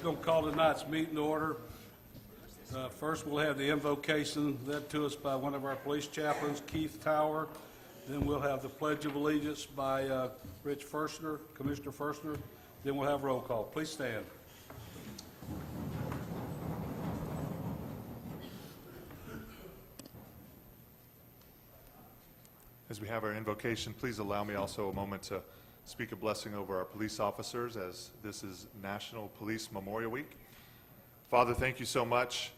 Going to call tonight's meeting to order. First, we'll have the invocation led to us by one of our police chaplains, Keith Tower. Then we'll have the Pledge of Allegiance by Rich Firstner, Commissioner Firstner. Then we'll have roll call. Please stand. As we have our invocation, please allow me also a moment to speak a blessing over our police officers, as this is National Police Memorial Week. Father, thank you so much.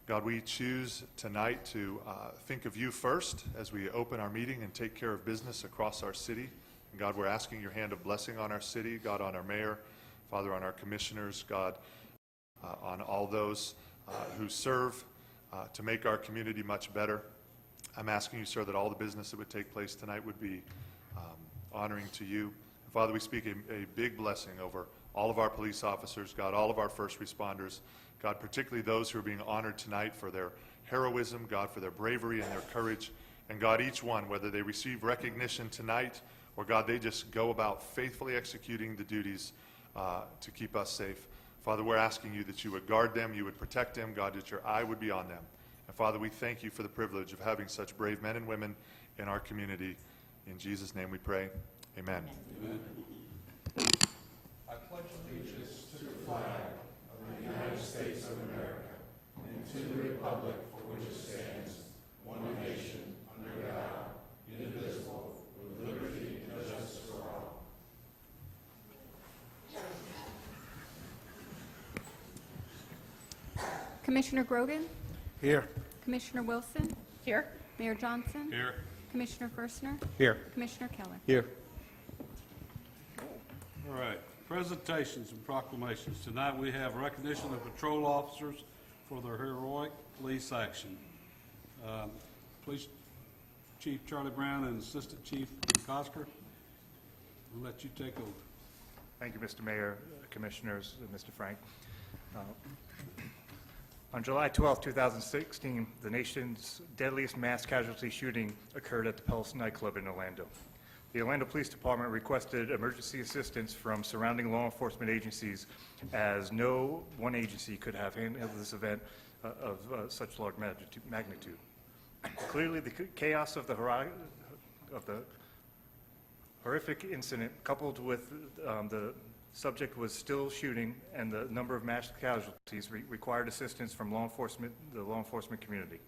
God, we choose tonight to think of you first as we open our meeting and take care of business across our city. And God, we're asking your hand of blessing on our city, God, on our mayor, Father, on our commissioners, God, on all those who serve to make our community much better. I'm asking you, sir, that all the business that would take place tonight would be honoring to you. Father, we speak a big blessing over all of our police officers, God, all of our first responders, God, particularly those who are being honored tonight for their heroism, God, for their bravery and their courage. And God, each one, whether they receive recognition tonight or, God, they just go about faithfully executing the duties to keep us safe. Father, we're asking you that you would guard them, you would protect them, God, that your eye would be on them. And Father, we thank you for the privilege of having such brave men and women in our community. In Jesus' name we pray. Amen. Amen. I pledge allegiance to the flag of the United States of America and to the republic for which it stands, one nation, under God, indivisible, with liberty and justice for all. Commissioner Grogan? Here. Commissioner Wilson? Here. Mayor Johnson? Here. Commissioner Firstner? Here. Commissioner Keller? Here. All right. Presentations and proclamations. Tonight we have recognition of patrol officers for their heroic police action. Police Chief Charlie Brown and Assistant Chief Kosker, we'll let you take over. Thank you, Mr. Mayor, Commissioners, and Mr. Frank. On July 12, 2016, the nation's deadliest mass casualty shooting occurred at the Pulse nightclub in Orlando. The Orlando Police Department requested emergency assistance from surrounding law enforcement agencies, as no one agency could have handled this event of such large magnitude. Clearly, the chaos of the horrific incident, coupled with the subject was still shooting and the number of mass casualties required assistance from the law enforcement community.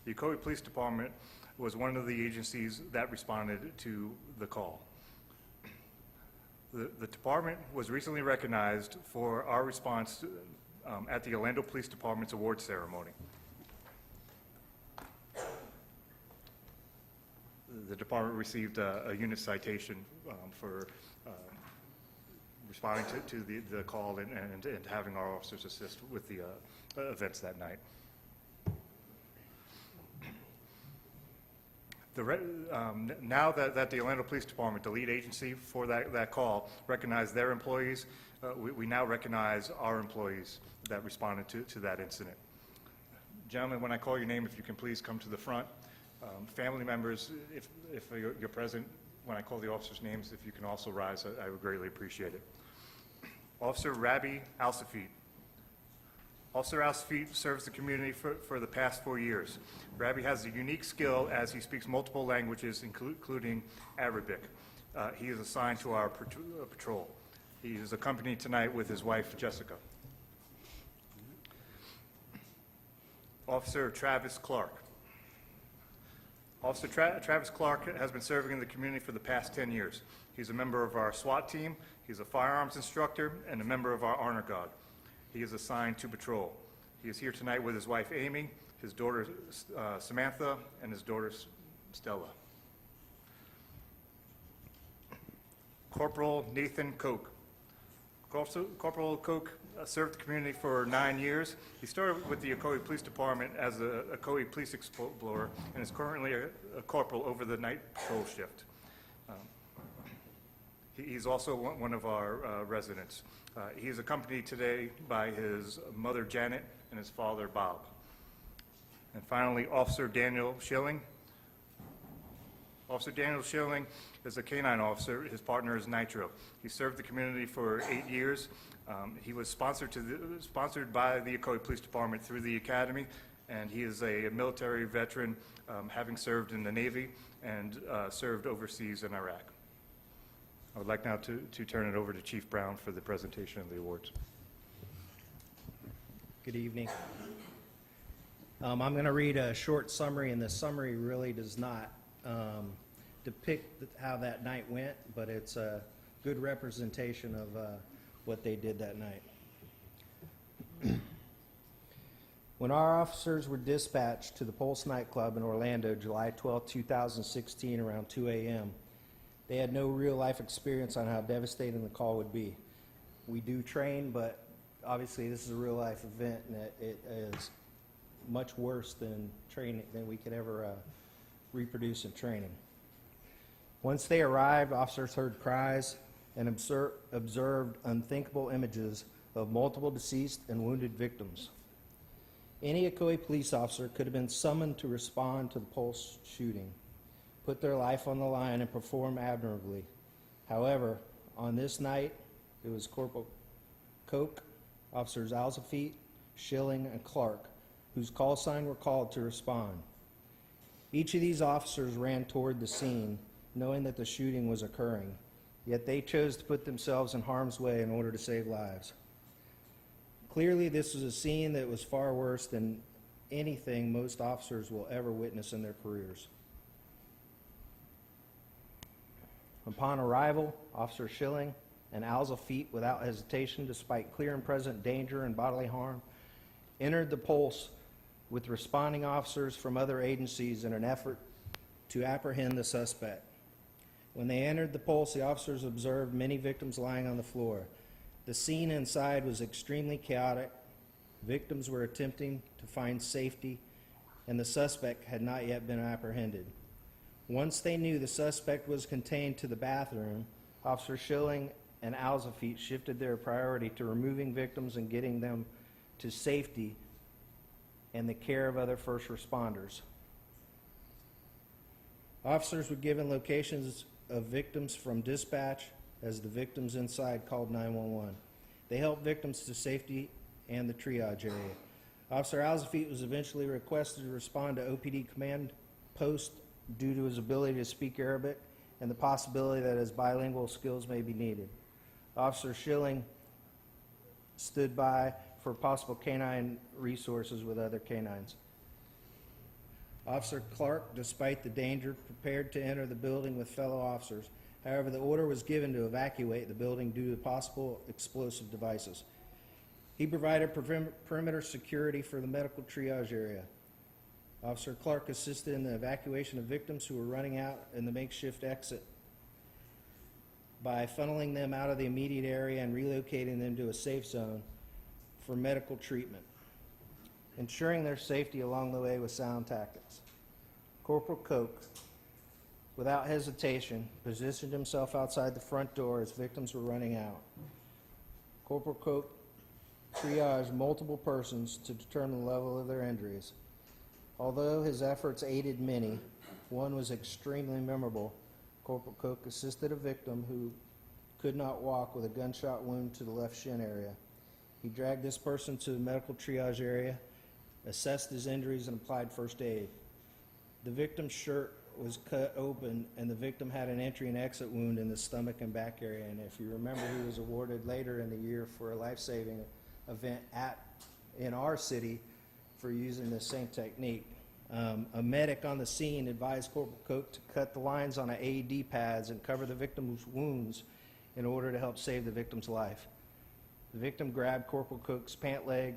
The Ocoee Police Department was one of the agencies that responded to the call. The department was recently recognized for our response at the Orlando Police Department's awards ceremony. The department received a unit citation for responding to the call and having our officers assist with the events that night. Now that the Orlando Police Department, the lead agency for that call, recognized their employees, we now recognize our employees that responded to that incident. Gentlemen, when I call your name, if you can please come to the front. Family members, if you're present, when I call the officers' names, if you can also rise, I would greatly appreciate it. Officer Rabi Al-Safid. Officer Al-Safid serves the community for the past 4 years. Rabi has a unique skill as he speaks multiple languages, including Arabic. He is assigned to our patrol. He is accompanied tonight with his wife, Jessica. Officer Travis Clark. Officer Travis Clark has been serving in the community for the past 10 years. He's a member of our SWAT team, he's a firearms instructor, and a member of our Honor Guard. He is assigned to patrol. He is here tonight with his wife, Amy, his daughter, Samantha, and his daughter, Stella. Corporal Nathan Koch. Corporal Koch served the community for 9 years. He started with the Ocoee Police Department as a Ocoee Police Explorer and is currently a corporal over the night patrol shift. He's also one of our residents. He is accompanied today by his mother, Janet, and his father, Bob. And finally, Officer Daniel Schilling. Officer Daniel Schilling is a canine officer. His partner is Nitro. He served the community for 8 years. He was sponsored by the Ocoee Police Department through the academy, and he is a military veteran, having served in the Navy and served overseas in Iraq. I would like now to turn it over to Chief Brown for the presentation of the awards. Good evening. I'm going to read a short summary, and the summary really does not depict how that night went, but it's a good representation of what they did that night. When our officers were dispatched to the Pulse nightclub in Orlando, July 12, 2016, around 2 a.m., they had no real-life experience on how devastating the call would be. We do train, but obviously this is a real-life event, and it is much worse than training than we could ever reproduce in training. Once they arrived, officers heard cries and observed unthinkable images of multiple deceased and wounded victims. Any Ocoee police officer could have been summoned to respond to the Pulse shooting, put their life on the line, and perform admirably. However, on this night, it was Corporal Koch, Officers Alzafeet, Schilling, and Clark, whose call sign were called to respond. Each of these officers ran toward the scene, knowing that the shooting was occurring, yet they chose to put themselves in harm's way in order to save lives. Clearly, this was a scene that was far worse than anything most officers will ever witness in their careers. Upon arrival, Officer Schilling and Alzafeet, without hesitation, despite clear and present danger and bodily harm, entered the Pulse with responding officers from other agencies in an effort to apprehend the suspect. When they entered the Pulse, the officers observed many victims lying on the floor. The scene inside was extremely chaotic. Victims were attempting to find safety, and the suspect had not yet been apprehended. Once they knew the suspect was contained to the bathroom, Officer Schilling and Alzafeet shifted their priority to removing victims and getting them to safety and the care of other first responders. Officers were given locations of victims from dispatch as the victims inside called 911. They helped victims to safety and the triage area. Officer Alzafeet was eventually requested to respond to OPD command post due to his ability to speak Arabic and the possibility that his bilingual skills may be needed. Officer Schilling stood by for possible canine resources with other canines. Officer Clark, despite the danger, prepared to enter the building with fellow officers. However, the order was given to evacuate the building due to possible explosive devices. He provided perimeter security for the medical triage area. Officer Clark assisted in the evacuation of victims who were running out in the makeshift exit by funneling them out of the immediate area and relocating them to a safe zone for medical treatment, ensuring their safety along the way with sound tactics. Corporal Koch, without hesitation, positioned himself outside the front door as victims were running out. Corporal Koch triaged multiple persons to determine the level of their injuries. Although his efforts aided many, one was extremely memorable. Corporal Koch assisted a victim who could not walk with a gunshot wound to the left shin area. He dragged this person to the medical triage area, assessed his injuries, and applied first aid. The victim's shirt was cut open, and the victim had an entry and exit wound in the stomach and back area. And if you remember, he was awarded later in the year for a life-saving event in our city for using the same technique. A medic on the scene advised Corporal Koch to cut the lines on AED pads and cover the victim's wounds in order to help save the victim's life. The victim grabbed Corporal Koch's pant leg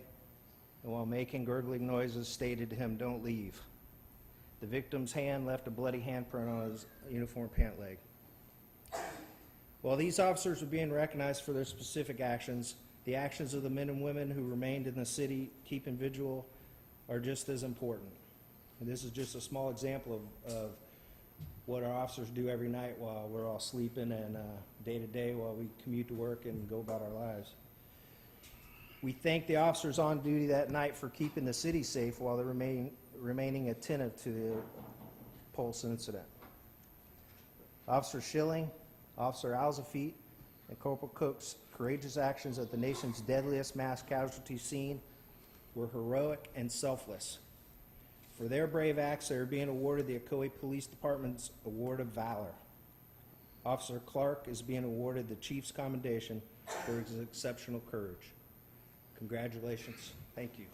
and, while making gurgling noises, stated to him, "Don't leave." The victim's hand left a bloody handprint on his uniform pant leg. While these officers were being recognized for their specific actions, the actions of the men and women who remained in the city keeping vigil are just as important. And this is just a small example of what our officers do every night while we're all sleeping and day to day while we commute to work and go about our lives. We thank the officers on duty that night for keeping the city safe while they're remaining attentive to the Pulse incident. Officer Schilling, Officer Alzafeet, and Corporal Cook's courageous actions at the nation's deadliest mass casualty scene were heroic and selfless. For their brave acts, they are being awarded the Ocoee Police Department's Award of Valor. Officer Clark is being awarded the Chief's Commendation for his exceptional courage. Congratulations. Thank you.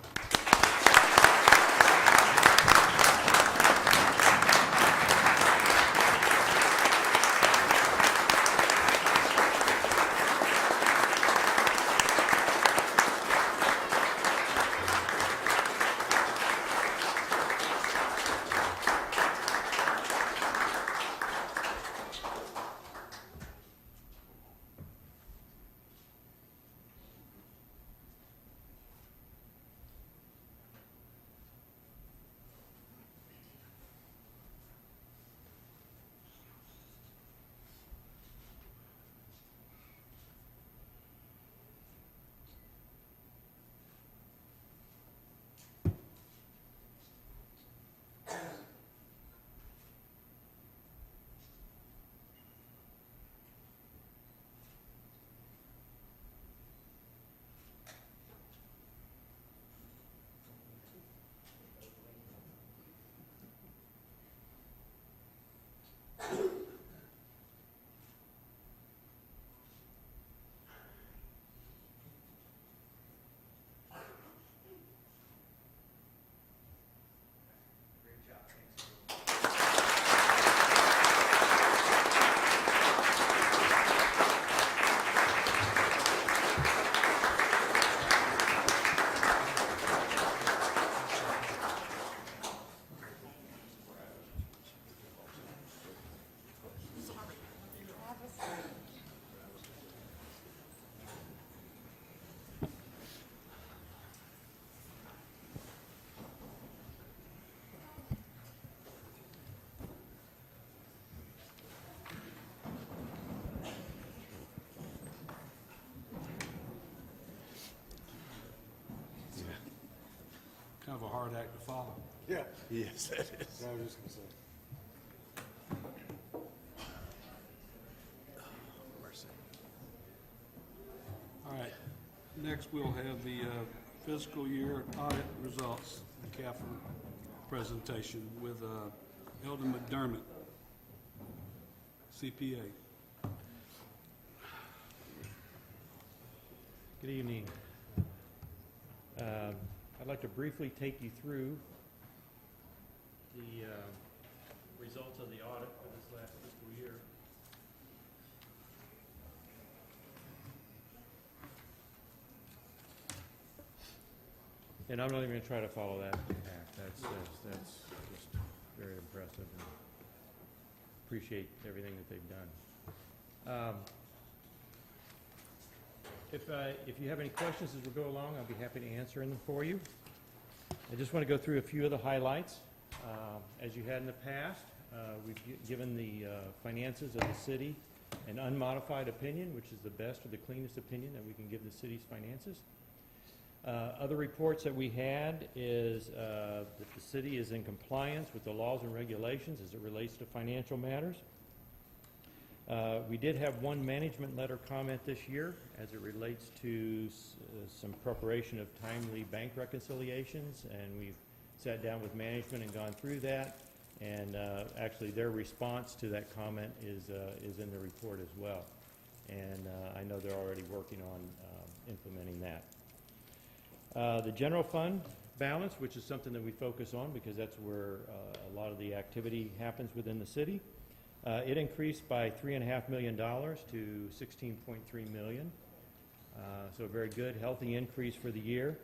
Kind of a hard act to follow. Yeah. Yes, that is. I was just gonna say. All right, next we'll have the fiscal year audit results and capital presentation with Eldon McDermott, CPA. Good evening. I'd like to briefly take you through the results of the audit for this last fiscal year. And I'm not even going to try to follow that path. That's just very impressive. And appreciate everything that they've done. If you have any questions as we go along, I'll be happy to answer them for you. I just want to go through a few of the highlights. As you had in the past, we've given the finances of the city an unmodified opinion, which is the best or the cleanest opinion that we can give the city's finances. Other reports that we had is that the city is in compliance with the laws and regulations as it relates to financial matters. We did have one management letter comment this year as it relates to some preparation of timely bank reconciliations, and we've sat down with management and gone through that, and actually their response to that comment is in the report as well. And I know they're already working on implementing that. The general fund balance, which is something that we focus on because that's where a lot of the activity happens within the city. It increased by $3.5 million to $16.3 million. So a very good, healthy increase for the year.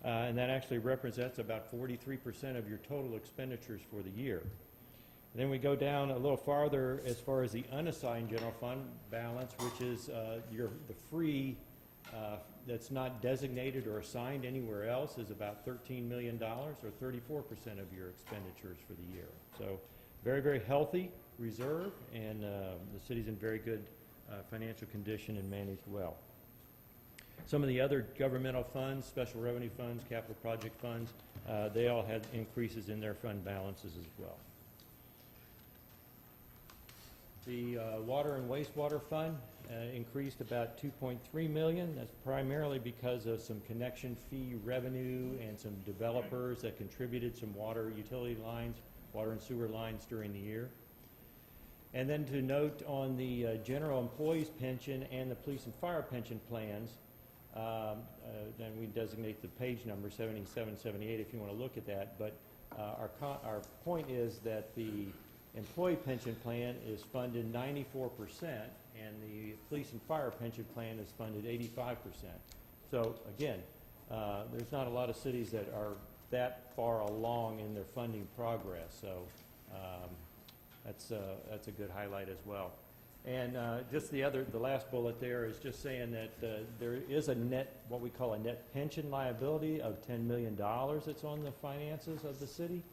And that actually represents about 43% of your total expenditures for the year. And then we go down a little farther as far as the unassigned general fund balance, which is the free that's not designated or assigned anywhere else, is about $13 million, or 34% of your expenditures for the year. So very, very healthy reserve, and the city's in very good financial condition and managed well. Some of the other governmental funds, special revenue funds, capital project funds, they all had increases in their fund balances as well. The water and wastewater fund increased about $2.3 million. That's primarily because of some connection fee revenue and some developers that contributed some water utility lines, water and sewer lines during the year. And then to note on the general employees pension and the police and fire pension plans, then we designate the page number 77, 78 if you want to look at that. But our point is that the employee pension plan is funded 94%, and the police and fire pension plan is funded 85%. So again, there's not a lot of cities that are that far along in their funding progress. So that's a good highlight as well. And just the last bullet there is just saying that there is a net, what we call a net pension liability of $10 million that's on the finances of the city.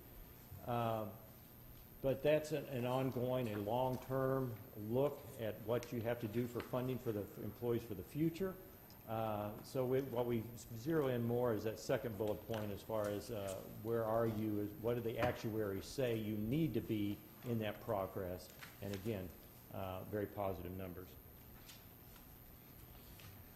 But that's an ongoing, a long-term look at what you have to do for funding for the employees for the future. So what we zero in more is that second bullet point as far as where are you, what do the actuaries say you need to be in that progress. And again, very positive numbers.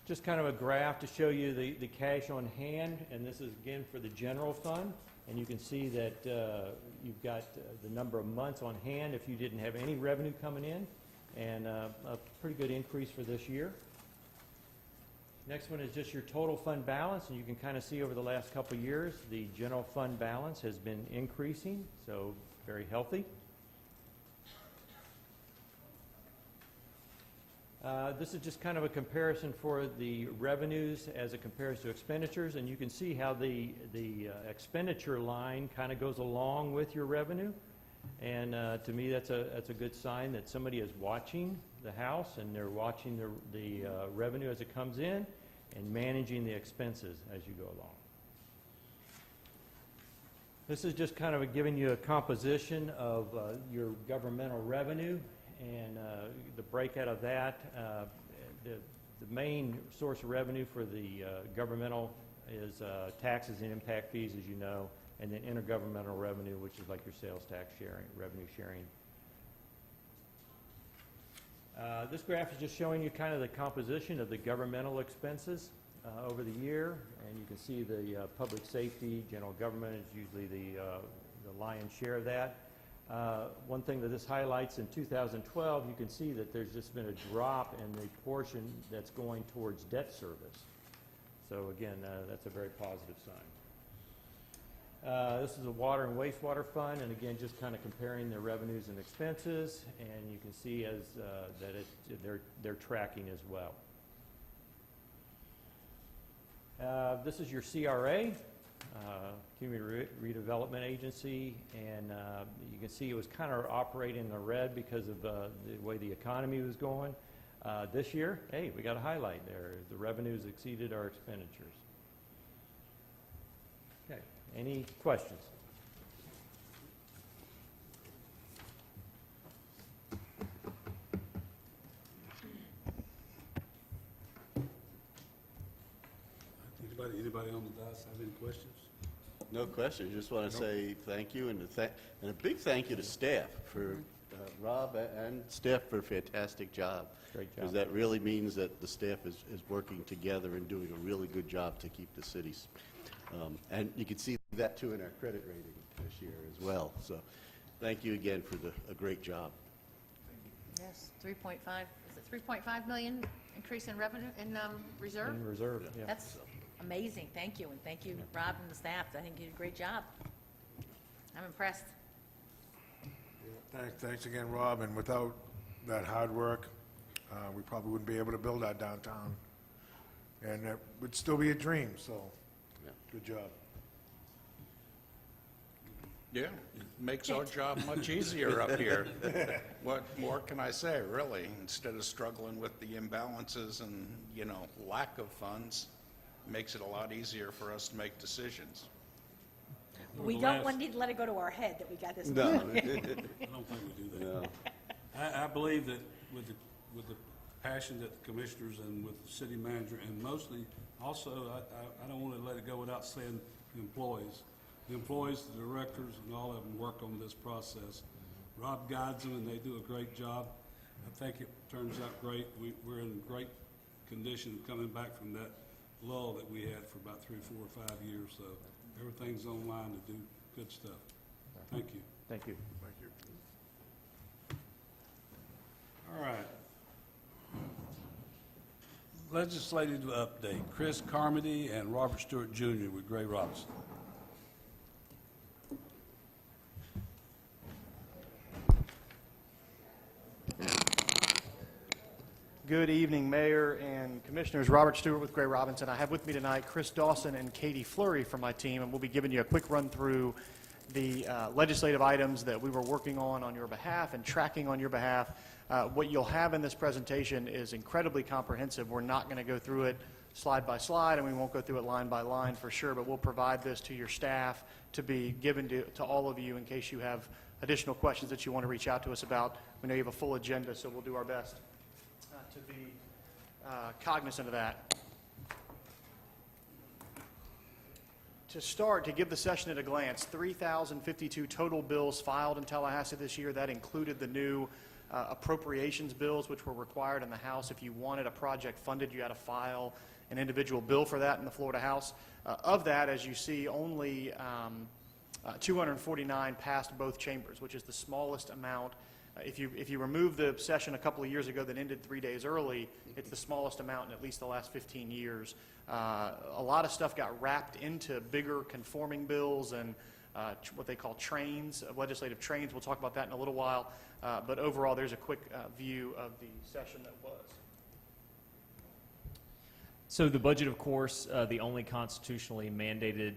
Just kind of a graph to show you the cash on hand, and this is again for the general fund. And you can see that you've got the number of months on hand if you didn't have any revenue coming in, and a pretty good increase for this year. Next one is just your total fund balance, and you can kind of see over the last couple of years the general fund balance has been increasing, so very healthy. This is just kind of a comparison for the revenues as it compares to expenditures, and you can see how the expenditure line kind of goes along with your revenue. And to me, that's a good sign that somebody is watching the house and they're watching the revenue as it comes in and managing the expenses as you go along. This is just kind of giving you a composition of your governmental revenue. And the breakout of that, the main source of revenue for the governmental is taxes and impact fees, as you know, and then intergovernmental revenue, which is like your sales tax sharing, revenue sharing. This graph is just showing you kind of the composition of the governmental expenses over the year, and you can see the public safety, general government is usually the lion's share of that. One thing that this highlights in 2012, you can see that there's just been a drop in the portion that's going towards debt service. So again, that's a very positive sign. This is a water and wastewater fund, and again, just kind of comparing their revenues and expenses, and you can see as that they're tracking as well. This is your CRA. Community Redevelopment Agency, and you can see it was kind of operating in the red because of the way the economy was going. This year, hey, we got a highlight there. The revenues exceeded our expenditures. Okay, any questions? Anybody on the dais have any questions? No question. Just want to say thank you, and a big thank you to staff for Rob and staff for a fantastic job. Great job. Because that really means that the staff is working together and doing a really good job to keep the cities. And you can see that too in our credit rating this year as well. So thank you again for a great job. Yes, 3.5, is it 3.5 million increase in revenue, in reserve? In reserve, yeah. That's amazing, thank you, and thank you, Rob and the staff, I think you did a great job. I'm impressed. Thanks again, Rob, and without that hard work, we probably wouldn't be able to build our downtown. And it would still be a dream, so Yeah. good job. Yeah, it makes our job much easier up here. What more can I say, really? Instead of struggling with the imbalances and, lack of funds, it makes it a lot easier for us to make decisions. We don't need to let it go to our head that we got this. No. I don't think we do that. No. I believe that with the passion that the commissioners and with the city manager, and mostly also, I don't want to let it go without saying the employees. The employees, the directors, and all of them work on this process. Rob guides them, and they do a great job. I think it turns out great. We're in great condition coming back from that lull that we had for about 3, 4, or 5 years. So everything's online to do good stuff. Thank you. Thank you. Thank you. All right. Legislative update. Chris Carmody and Robert Stewart Jr. with Gray Robinson. Good evening, Mayor and Commissioners. Robert Stewart with Gray Robinson. I have with me tonight Chris Dawson and Katie Fleury from my team, and we'll be giving you a quick run through the legislative items that we were working on your behalf and tracking on your behalf. What you'll have in this presentation is incredibly comprehensive. We're not going to go through it slide by slide, and we won't go through it line by line for sure, but we'll provide this to your staff to be given to all of you in case you have additional questions that you want to reach out to us about. We know you have a full agenda, so we'll do our best to be cognizant of that. To start, to give the session at a glance, 3,052 total bills filed in Tallahassee this year. That included the new appropriations bills, which were required in the House. If you wanted a project funded, you had to file an individual bill for that in the Florida House. Of that, as you see, only 249 passed both chambers, which is the smallest amount. If you remove the session a couple of years ago that ended 3 days early, it's the smallest amount in at least the last 15 years. A lot of stuff got wrapped into bigger conforming bills and what they call trains, legislative trains. We'll talk about that in a little while. But overall, there's a quick view of the session that was. So the budget, of course, the only constitutionally mandated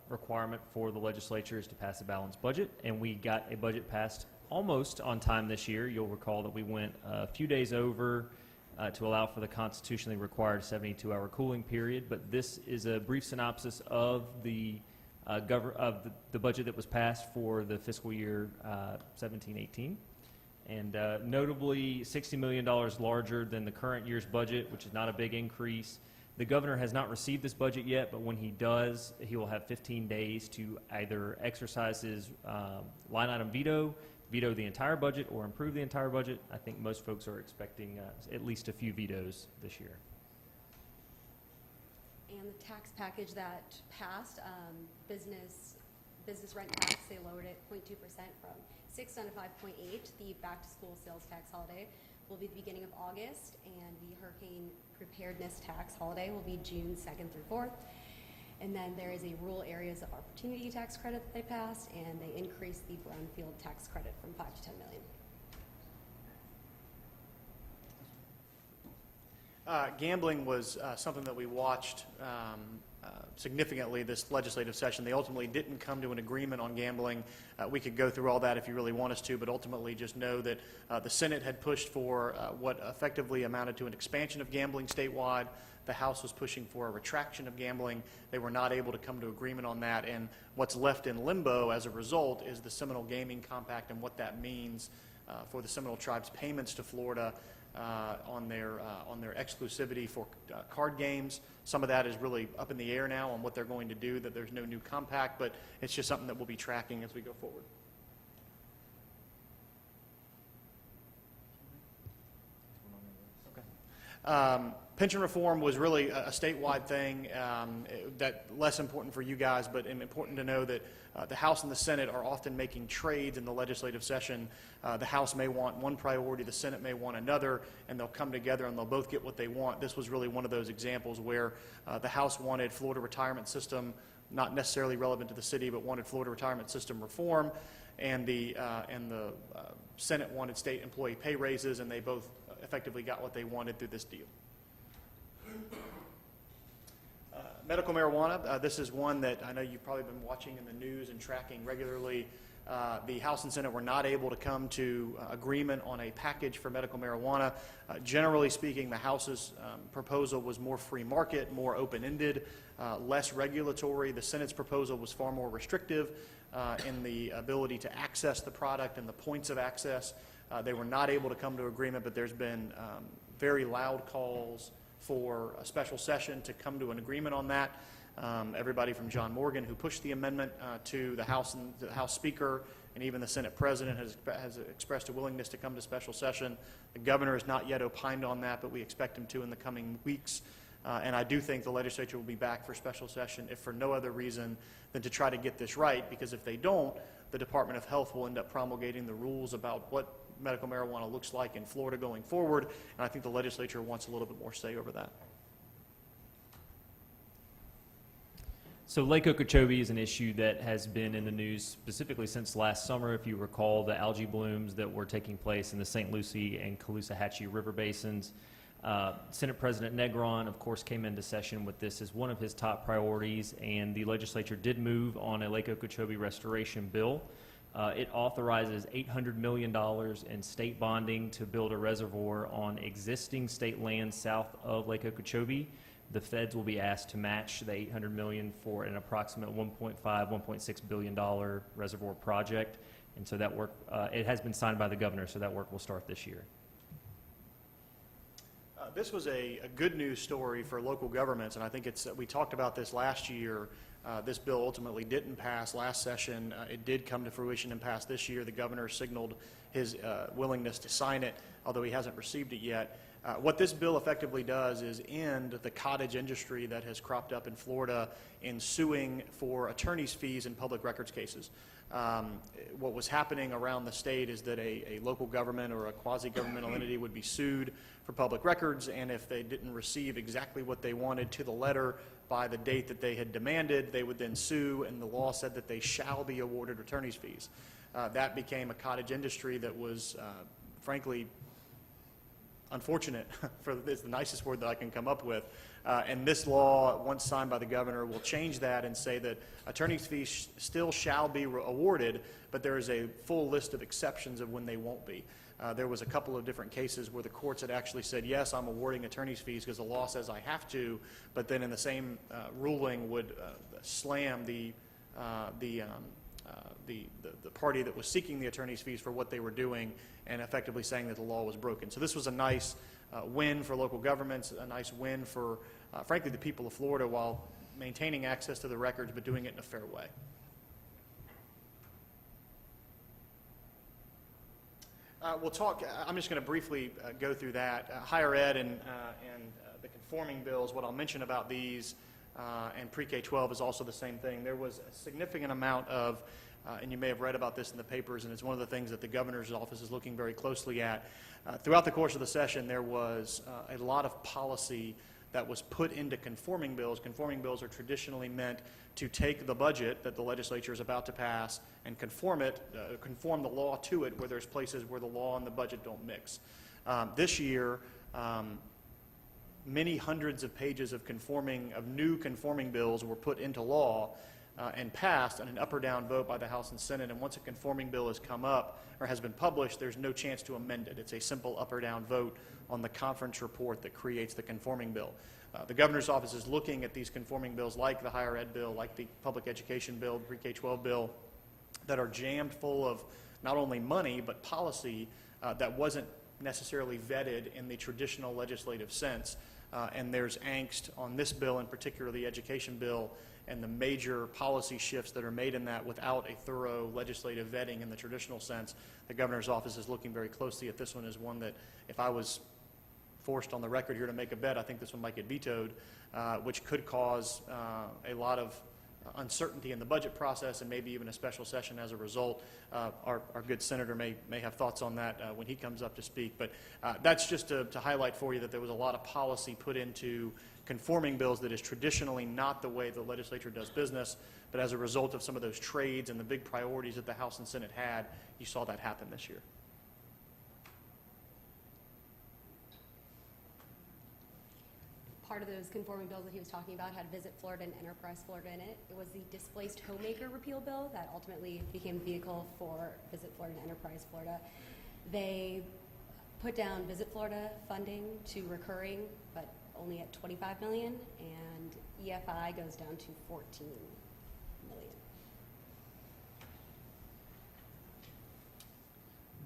requirement for the legislature is to pass a balanced budget, and we got a budget passed almost on time this year. You'll recall that we went a few days over to allow for the constitutionally required 72-hour cooling period, but this is a brief synopsis of the budget that was passed for the fiscal year 17-18. And notably, $60 million larger than the current year's budget, which is not a big increase. The governor has not received this budget yet, but when he does, he will have 15 days to either exercise his line item veto the entire budget, or improve the entire budget. I think most folks are expecting at least a few vetoes this year. And the tax package that passed, business rent tax, they lowered it 0.2% from 6 down to 5.8. The back-to-school sales tax holiday will be the beginning of August, and the hurricane preparedness tax holiday will be June 2nd through 4th. And then there is a rural areas of opportunity tax credit that they passed, and they increased the brownfield tax credit from 5 to 10 million. Gambling was something that we watched significantly this legislative session. They ultimately didn't come to an agreement on gambling. We could go through all that if you really want us to, but ultimately just know that the Senate had pushed for what effectively amounted to an expansion of gambling statewide. The House was pushing for a retraction of gambling. They were not able to come to agreement on that, and what's left in limbo as a result is the Seminole Gaming Compact and what that means for the Seminole Tribe's payments to Florida on their exclusivity for card games. Some of that is really up in the air now on what they're going to do, that there's no new compact, but it's just something that we'll be tracking as we go forward. Pension reform was really a statewide thing, that less important for you guys, but important to know that the House and the Senate are often making trades in the legislative session. The House may want one priority, the Senate may want another, and they'll come together and they'll both get what they want. This was really one of those examples where the House wanted Florida retirement system, not necessarily relevant to the city, but wanted Florida retirement system reform, and the Senate wanted state employee pay raises, and they both effectively got what they wanted through this deal. Medical marijuana, this is one that I know you've probably been watching in the news and tracking regularly. The House and Senate were not able to come to agreement on a package for medical marijuana. Generally speaking, the House's proposal was more free market, more open-ended, less regulatory. The Senate's proposal was far more restrictive in the ability to access the product and the points of access. They were not able to come to agreement, but there's been very loud calls for a special session to come to an agreement on that. everybody from John Morgan, who pushed the amendment, to the House and the House Speaker, and even the Senate President has expressed a willingness to come to special session. The governor has not yet opined on that, but we expect him to in the coming weeks. And I do think the legislature will be back for special session, if for no other reason than to try to get this right, because if they don't, the Department of Health will end up promulgating the rules about what medical marijuana looks like in Florida going forward, and I think the legislature wants a little bit more say over that. So Lake Okeechobee is an issue that has been in the news specifically since last summer. If you recall, the algae blooms that were taking place in the St. Lucie and Caloosahatchee River basins. Senate President Negron, of course, came into session with this as one of his top priorities, and the legislature did move on a Lake Okeechobee restoration bill. It authorizes $800 million in state bonding to build a reservoir on existing state land south of Lake Okeechobee. The feds will be asked to match the $800 million for an approximate $1.6 billion reservoir project. And so that work, it has been signed by the governor, so that work will start this year. This was a good news story for local governments, and I think we talked about this last year. This bill ultimately didn't pass last session. It did come to fruition and pass this year. The governor signaled his willingness to sign it, although he hasn't received it yet. What this bill effectively does is end the cottage industry that has cropped up in Florida in suing for attorney's fees in public records cases. What was happening around the state is that a local government or a quasi-governmental entity would be sued for public records, and if they didn't receive exactly what they wanted to the letter by the date that they had demanded, they would then sue, and the law said that they shall be awarded attorney's fees. That became a cottage industry that was, frankly, unfortunate, is the nicest word that I can come up with. And this law, once signed by the governor, will change that and say that attorney's fees still shall be awarded, but there is a full list of exceptions of when they won't be. There was a couple of different cases where the courts had actually said, yes, I'm awarding attorney's fees because the law says I have to, but then in the same ruling would slam the party that was seeking the attorney's fees for what they were doing and effectively saying that the law was broken. So this was a nice win for local governments, a nice win for, frankly, the people of Florida while maintaining access to the records but doing it in a fair way. We'll talk, I'm just going to briefly go through that. Higher ed and the conforming bills, what I'll mention about these and pre-K-12 is also the same thing. There was a significant amount of, and you may have read about this in the papers, and it's one of the things that the governor's office is looking very closely at. Throughout the course of the session, there was a lot of policy that was put into conforming bills. Conforming bills are traditionally meant to take the budget that the legislature is about to pass and conform the law to it where there's places where the law and the budget don't mix. This year, many hundreds of pages of new conforming bills were put into law and passed on an up or down vote by the House and Senate. And once a conforming bill has come up or has been published, there's no chance to amend it. It's a simple up or down vote on the conference report that creates the conforming bill. The governor's office is looking at these conforming bills like the higher ed bill, like the public education bill, pre-K-12 bill, that are jammed full of not only money but policy that wasn't necessarily vetted in the traditional legislative sense. And there's angst on this bill, in particular the education bill, and the major policy shifts that are made in that without a thorough legislative vetting in the traditional sense. The governor's office is looking very closely at this one as one that, if I was forced on the record here to make a bet, I think this one might get vetoed, which could cause a lot of uncertainty in the budget process and maybe even a special session as a result. Our good senator may have thoughts on that when he comes up to speak. But that's just to highlight for you that there was a lot of policy put into conforming bills that is traditionally not the way the legislature does business, but as a result of some of those trades and the big priorities that the House and Senate had, you saw that happen this year. Part of those conforming bills that he was talking about had Visit Florida and Enterprise Florida in it. It was the Displaced Homemaker Repeal Bill that ultimately became the vehicle for Visit Florida and Enterprise Florida. They put down Visit Florida funding to recurring, but only at $25 million, and EFI goes down to $14 million.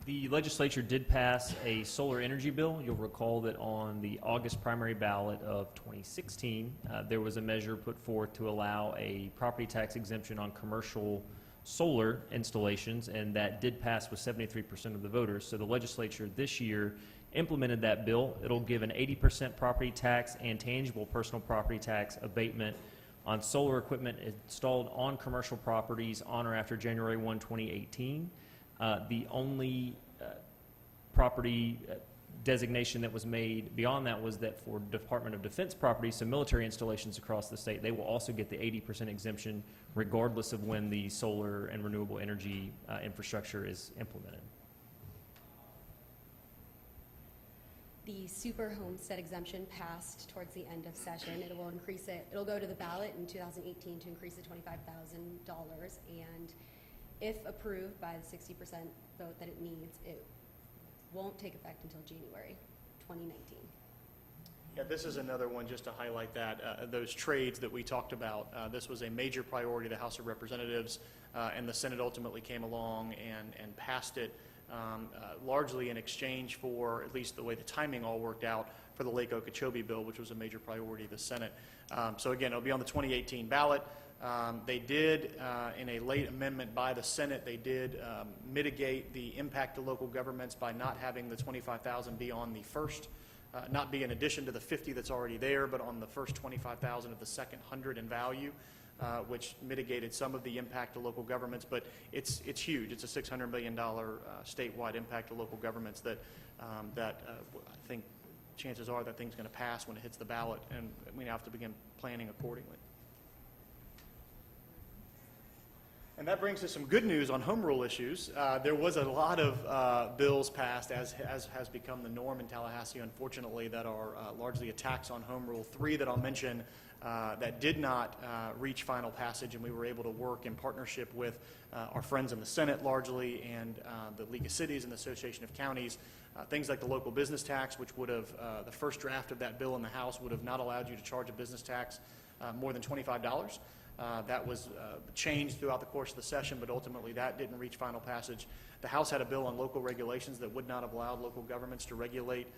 The legislature did pass a solar energy bill. You'll recall that on the August primary ballot of 2016, there was a measure put forth to allow a property tax exemption on commercial solar installations, and that did pass with 73% of the voters. So the legislature this year implemented that bill. It'll give an 80% property tax and tangible personal property tax abatement on solar equipment installed on commercial properties on or after January 1, 2018. The only property designation that was made beyond that was that for Department of Defense properties, so military installations across the state, they will also get the 80% exemption regardless of when the solar and renewable energy infrastructure is implemented. The super homestead exemption passed towards the end of session. It will increase it. It'll go to the ballot in 2018 to increase it $25,000, and if approved by the 60% vote that it needs, it won't take effect until January 2019. Yeah, this is another one just to highlight that, those trades that we talked about. This was a major priority of the House of Representatives, and the Senate ultimately came along and passed it largely in exchange for, at least the way the timing all worked out, for the Lake Okeechobee bill, which was a major priority of the Senate. So again, it'll be on the 2018 ballot. They did, in a late amendment by the Senate, they did mitigate the impact to local governments by not having the $25,000 be on the first, not be in addition to the 50 that's already there, but on the first 25,000 of the second 100 in value, which mitigated some of the impact to local governments. But it's huge. It's a $600 million statewide impact to local governments that I think chances are that thing's going to pass when it hits the ballot, and we now have to begin planning accordingly. And that brings us some good news on home rule issues. There was a lot of bills passed, as has become the norm in Tallahassee, unfortunately, that are largely attacks on home rule. 3 that I'll mention that did not reach final passage, and we were able to work in partnership with our friends in the Senate largely, and the League of Cities and the Association of Counties. Things like the local business tax, which would have, the first draft of that bill in the House would have not allowed you to charge a business tax more than $25. That was changed throughout the course of the session, but ultimately that didn't reach final passage. The House had a bill on local regulations that would not have allowed local governments to regulate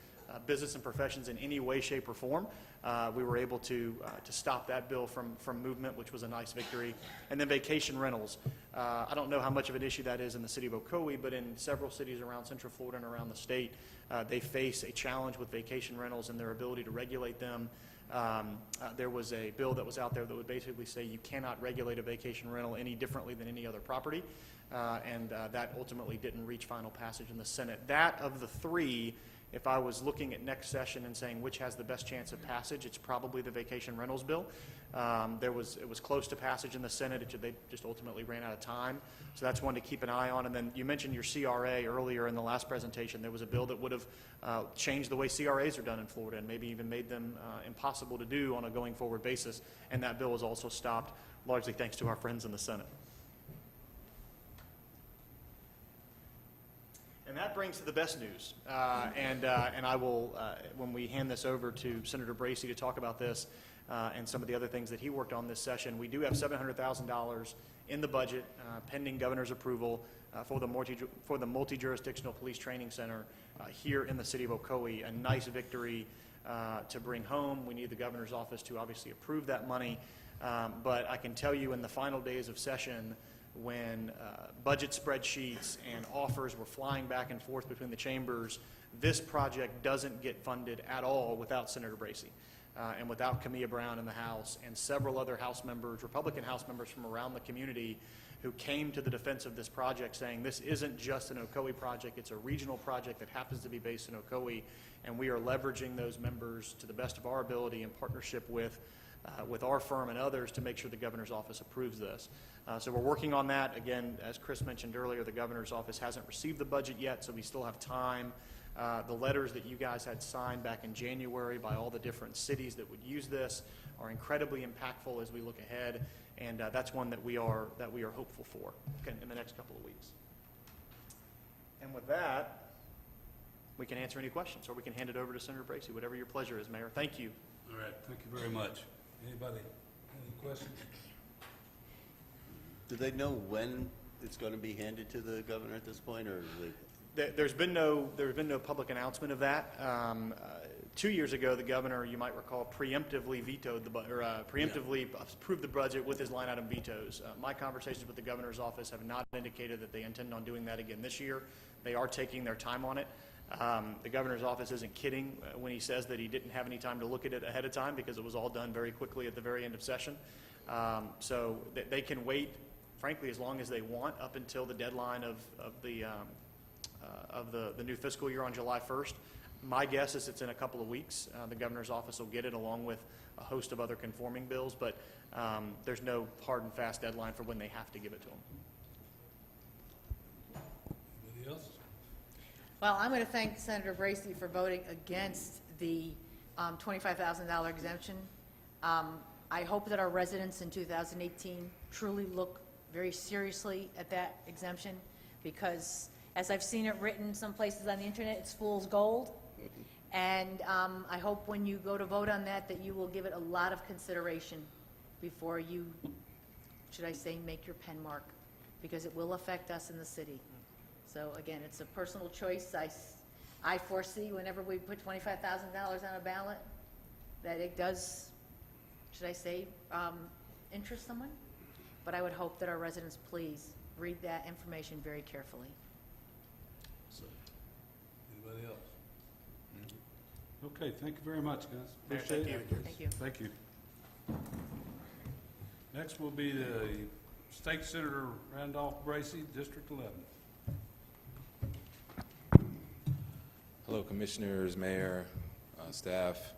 business and professions in any way, shape, or form. We were able to stop that bill from movement, which was a nice victory. And then vacation rentals. I don't know how much of an issue that is in the city of Ocoee, but in several cities around Central Florida and around the state, they face a challenge with vacation rentals and their ability to regulate them. There was a bill that was out there that would basically say you cannot regulate a vacation rental any differently than any other property, and that ultimately didn't reach final passage in the Senate. That, of the 3, if I was looking at next session and saying which has the best chance of passage, it's probably the vacation rentals bill. It was close to passage in the Senate. They just ultimately ran out of time. So that's one to keep an eye on. And then you mentioned your CRA earlier in the last presentation. There was a bill that would have changed the way CRAs are done in Florida and maybe even made them impossible to do on a going forward basis. And that bill was also stopped, largely thanks to our friends in the Senate. And that brings to the best news. And I will, when we hand this over to Senator Bracey to talk about this and some of the other things that he worked on this session, we do have $700,000 in the budget pending governor's approval for the multi-jurisdictional police training center here in the city of Ocoee. A nice victory to bring home. We need the governor's office to obviously approve that money. But I can tell you in the final days of session, when budget spreadsheets and offers were flying back and forth between the chambers, this project doesn't get funded at all without Senator Bracey and without Camilla Brown in the House and several other House members, Republican House members from around the community who came to the defense of this project saying this isn't just an Ocoee project, it's a regional project that happens to be based in Ocoee, and we are leveraging those members to the best of our ability in partnership with our firm and others to make sure the governor's office approves this. So we're working on that. Again, as Chris mentioned earlier, the governor's office hasn't received the budget yet, so we still have time. The letters that you guys had signed back in January by all the different cities that would use this are incredibly impactful as we look ahead, and that's one that we are hopeful for in the next couple of weeks. And with that, we can answer any questions, or we can hand it over to Senator Bracey, whatever your pleasure is, Mayor. Thank you. All right, thank you very much. Anybody, any questions? Do they know when it's going to be handed to the governor at this point, or is it There's been no public announcement of that. 2 years ago, the governor, you might recall, preemptively vetoed preemptively approved the budget with his line item vetoes. My conversations with the governor's office have not indicated that they intend on doing that again this year. They are taking their time on it. The governor's office isn't kidding when he says that he didn't have any time to look at it ahead of time because it was all done very quickly at the very end of session. So they can wait, frankly, as long as they want up until the deadline of the new fiscal year on July 1st. My guess is it's in a couple of weeks. The governor's office will get it along with a host of other conforming bills, but there's no hard and fast deadline for when they have to give it to them. Anybody else? Well, I'm going to thank Senator Bracy for voting against the $25,000 exemption. I hope that our residents in 2018 truly look very seriously at that exemption, because as I've seen it written some places on the internet, it's fool's gold. And I hope when you go to vote on that, that you will give it a lot of consideration before you, should I say, make your pen mark, because it will affect us in the city. So again, it's a personal choice. I foresee whenever we put $25,000 on a ballot, that it does, should I say, interest someone. But I would hope that our residents please read that information very carefully. Anybody else? Okay, thank you very much, guys. Appreciate it. Thank you. Thank you. Next will be the State Senator Randolph Bracy, District 11. Hello, Commissioners, Mayor, staff.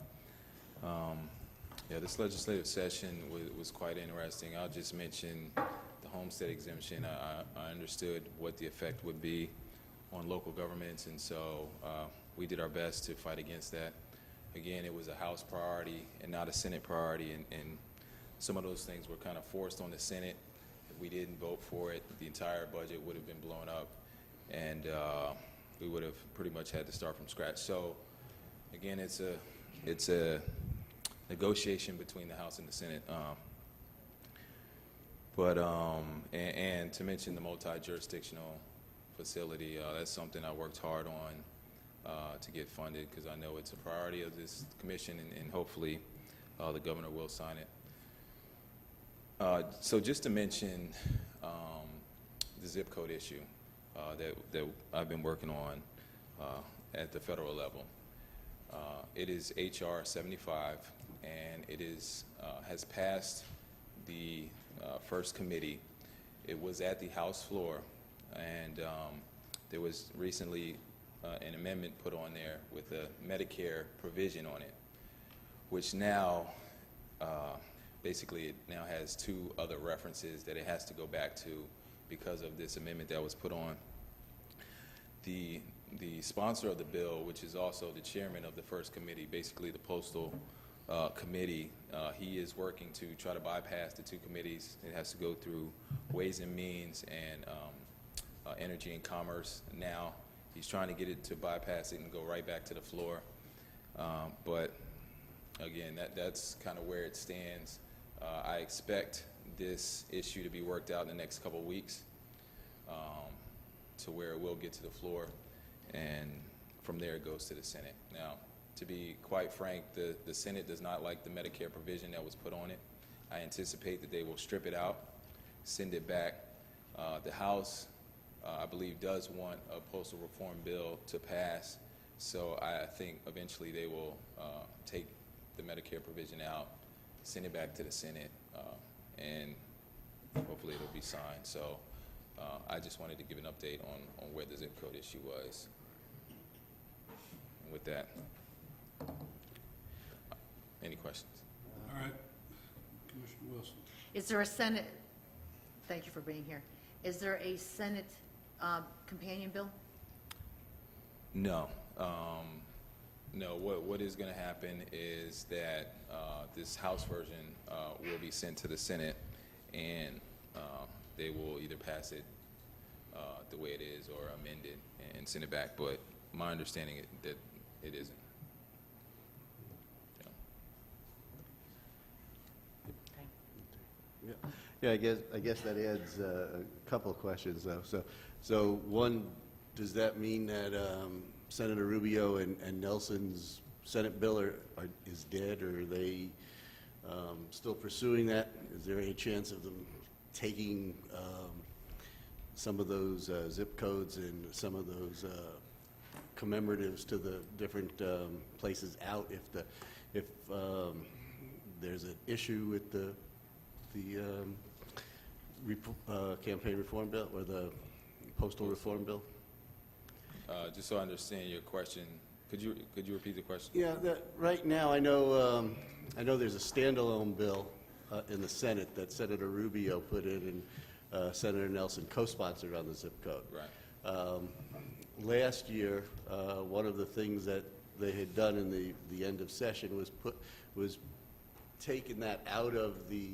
Yeah, this legislative session was quite interesting. I'll just mention the homestead exemption. I understood what the effect would be on local governments, and so we did our best to fight against that. Again, it was a House priority and not a Senate priority, and some of those things were kind of forced on the Senate. If we didn't vote for it, the entire budget would have been blown up, and we would have pretty much had to start from scratch. So, again, it's a negotiation between the House and the Senate. And to mention the multi-jurisdictional facility, that's something I worked hard on to get funded, because I know it's a priority of this commission, and hopefully the governor will sign it. So just to mention the zip code issue that I've been working on at the federal level. It is H.R. 75, and it has passed the first committee. It was at the House floor, and there was recently an amendment put on there with a Medicare provision on it, which now basically it now has two other references that it has to go back to because of this amendment that was put on. The sponsor of the bill, which is also the chairman of the first committee, basically the postal committee, he is working to try to bypass the two committees. It has to go through Ways and Means and Energy and Commerce. Now he's trying to get it to bypass it and go right back to the floor. But again, that's kind of where it stands. I expect this issue to be worked out in the next couple of weeks to where it will get to the floor, and from there it goes to the Senate. Now, to be quite frank, the Senate does not like the Medicare provision that was put on it. I anticipate that they will strip it out, send it back. The House, I believe, does want a postal reform bill to pass, so I think eventually they will take the Medicare provision out, send it back to the Senate, and hopefully it'll be signed. So I just wanted to give an update on where the zip code issue was. And with that, any questions? All right. Commissioner Wilson. Is there a Senate, thank you for being here, is there a Senate companion bill? No. No, what is going to happen is that this House version will be sent to the Senate, and they will either pass it the way it is or amend it and send it back. But my understanding is that it isn't. Yeah, I guess that adds a couple of questions, though. So one, does that mean that Senator Rubio and Nelson's Senate bill is dead, or are they still pursuing that? Is there any chance of them taking some of those zip codes and some of those commemoratives to the different places out if there's an issue with the campaign reform bill or the postal reform bill? Just so I understand your question, could you repeat the question? Yeah, right now I know there's a standalone bill in the Senate that Senator Rubio put in and Senator Nelson co-sponsored on the zip code. Right. Last year, one of the things that they had done in the end of session was taken that out of the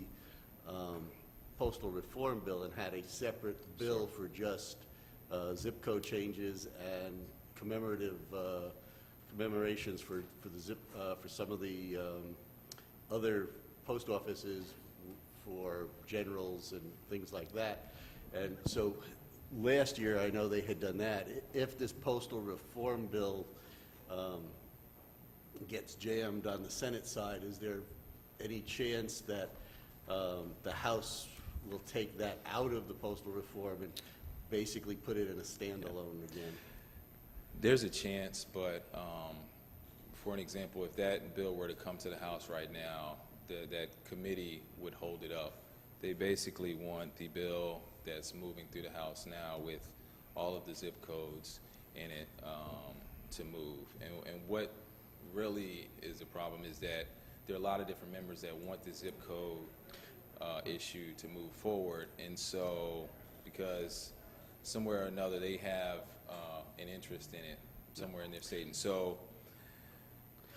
postal reform bill and had a separate bill for just zip code changes and commemorations for some of the other post offices for generals and things like that. And so last year, I know they had done that. If this postal reform bill gets jammed on the Senate side, is there any chance that the House will take that out of the postal reform and basically put it in a standalone again? There's a chance, but for an example, if that bill were to come to the House right now, that committee would hold it up. They basically want the bill that's moving through the House now with all of the zip codes in it to move. And what really is the problem is that there are a lot of different members that want the zip code issue to move forward. And so, because somewhere or another they have an interest in it somewhere in their state. And so,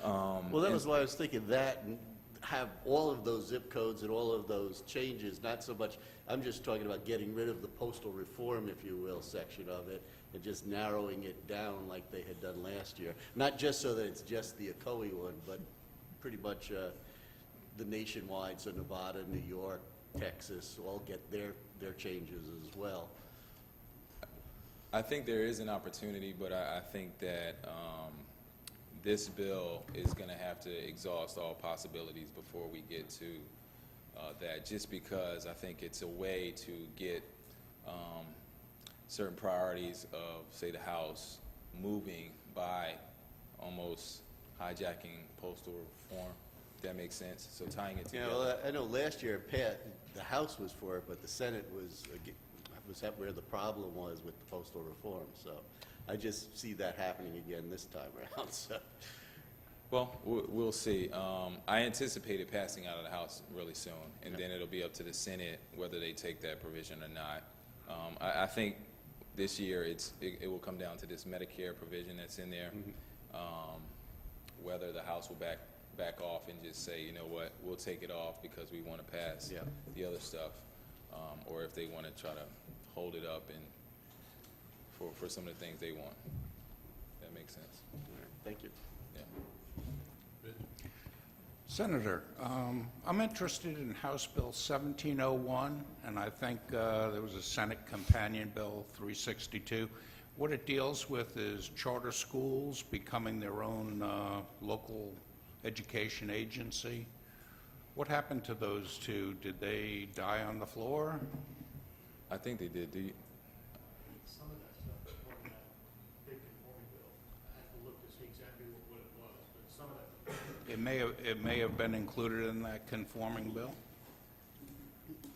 well, that was why I was thinking that, and have all of those zip codes and all of those changes, not so much, I'm just talking about getting rid of the postal reform, if you will, section of it, and just narrowing it down like they had done last year. Not just so that it's just the Ocoee one, but pretty much the nationwide, so Nevada, New York, Texas, all get their changes as well. I think there is an opportunity, but I think that this bill is going to have to exhaust all possibilities before we get to that, just because I think it's a way to get certain priorities of, say, the House moving by almost hijacking postal reform, if that makes sense. So tying it together. Well, I know last year, the House was for it, but the Senate was where the problem was with the postal reform. So I just see that happening again this time around. So. Well, we'll see. I anticipate it passing out of the House really soon, and then it'll be up to the Senate whether they take that provision or not. I think this year it will come down to this Medicare provision that's in there, whether the House will back off and just say, you know what, we'll take it off because we want to pass the other stuff, or if they want to try to hold it up and for some of the things they want. That makes sense. All right, thank you. Yeah. Senator, I'm interested in House Bill 1701, and I think there was a Senate companion bill 362. What it deals with is charter schools becoming their own local education agency. What happened to those two? Did they die on the floor? I think they did. Some of that stuff was part of that big conforming bill. I have to look to see exactly what it was, but some of that. It may have been included in that conforming bill?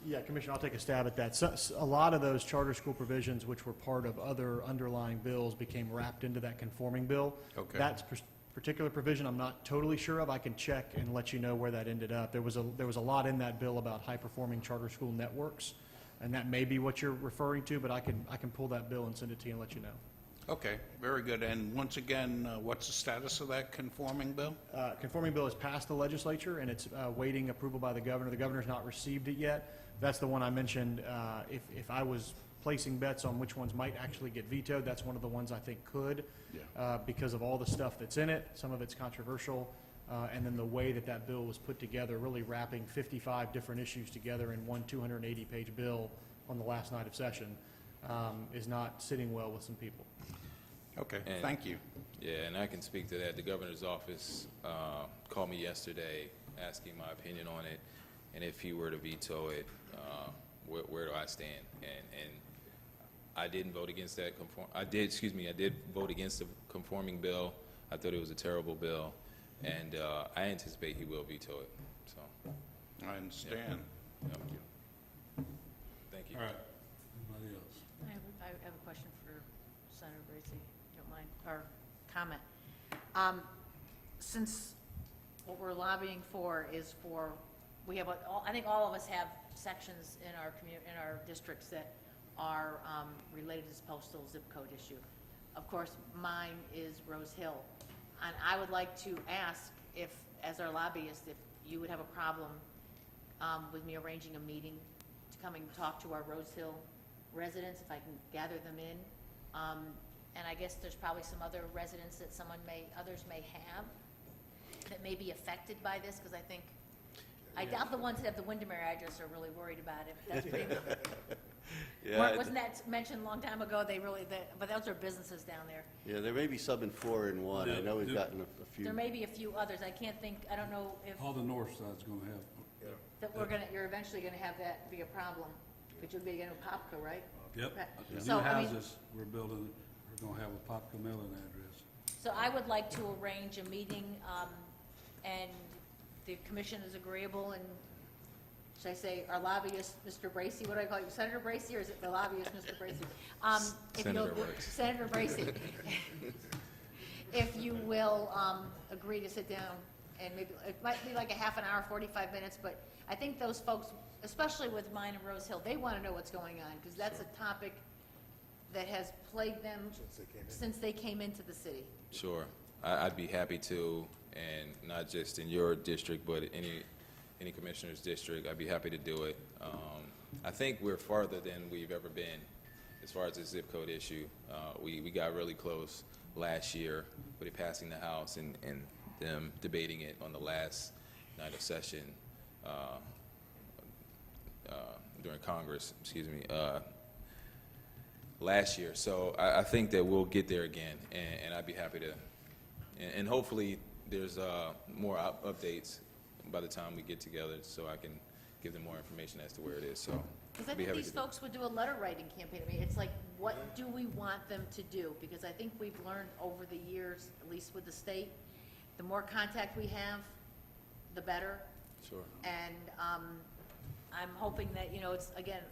Yeah, Commissioner, I'll take a stab at that. A lot of those charter school provisions, which were part of other underlying bills, became wrapped into that conforming bill. Okay. That particular provision, I'm not totally sure of. I can check and let you know where that ended up. There was a lot in that bill about high-performing charter school networks, and that may be what you're referring to, but I can pull that bill and send it to you and let you know. Okay, very good. And once again, what's the status of that conforming bill? Conforming bill has passed the legislature, and it's waiting approval by the governor. The governor's not received it yet. That's the one I mentioned. If I was placing bets on which ones might actually get vetoed, that's one of the ones I think could, because of all the stuff that's in it. Some of it's controversial, and then the way that bill was put together, really wrapping 55 different issues together in one 280-page bill on the last night of session. is not sitting well with some people. Okay, And- thank you. Yeah, and I can speak to that. The governor's office called me yesterday asking my opinion on it, and if he were to veto it, where do I stand? And I didn't vote against that I did vote against the conforming bill. I thought it was a terrible bill, and I anticipate he will veto it. So, I understand. yeah. Thank you. All right. Anybody else? I have a question for Senator Bracy, if you don't mind, or comment. Since what we're lobbying for is for, we have, I think all of us have sections in our in our districts that are related to this postal zip code issue. Of course, mine is Rose Hill. And I would like to ask if, as our lobbyist, if you would have a problem with me arranging a meeting to come and talk to our Rose Hill residents, if I can gather them in. And I guess there's probably some other residents that others may have that may be affected by this, because I doubt the ones that have the Windermere address are really worried about it. That's what they, wasn't that mentioned a long time ago? But those are businesses down there. Yeah, there may be some in 4 and 1. I know we've gotten a few. There may be a few others. I don't know if All the north side's gonna have. that you're eventually gonna have that be a problem, but you'll be getting a Popco, right? Yep. Okay. The So, new I mean- houses we're building are gonna have a Popco mailing address. So I would like to arrange a meeting, and the commission is agreeable, and should I say our lobbyist, Mr. Bracy, what do I call you, Senator Bracy, or is it the lobbyist, Mr. Bracy? If you'll- Senator Bracy. Senator Bracy. If you will agree to sit down, and maybe, it might be like a half an hour, 45 minutes, but I think those folks, especially with mine and Rose Hill, they want to know what's going on, because that's a topic that has plagued them since they came into the city. Sure. I'd be happy to, and not just in your district, but any commissioner's district, I'd be happy to do it. I think we're farther than we've ever been as far as the zip code issue. We got really close last year with it passing the House and them debating it on the last night of session during Congress, last year. So I think that we'll get there again, and I'd be happy to. And hopefully there's more updates by the time we get together, so I can give them more information as to where it is. So Because I I'd be think happy these to do it. folks would do a letter writing campaign. I mean, it's like, what do we want them to do? Because I think we've learned over the years, at least with the state, the more contact we have, the better. Sure. And I'm hoping that, it's, again,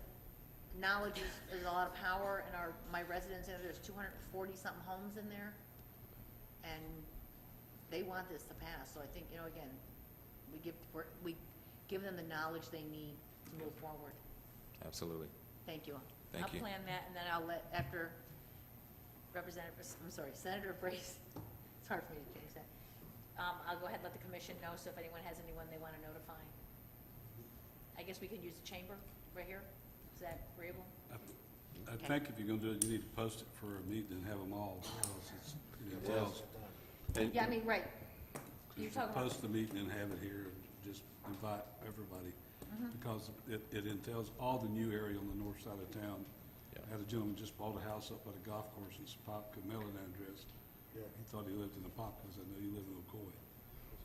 knowledge is a lot of power, and my residents, there's 240-something homes in there, and they want this to pass. So I think, again, we give them the knowledge they need to move forward. Absolutely. Thank you. Thank you. I'll plan that, and then I'll after Senator Brace, it's hard for me to change that. I'll go ahead and let the commission know, so if anyone has anyone they want to notify. I guess we can use the chamber right here. Is that agreeable? I think if you're gonna do it, you need to post it for a meeting and have them all, because it's, tells. And- Yeah, I mean, right. You're Just talking about, post the meeting and have it here, and just invite everybody, because it entails all the new area on the north side of town. Yeah. I had a gentleman just bought a house up at a golf course in Sepopka, mailing address. He thought he lived in Apopka, I said, no, you live in Ocoee.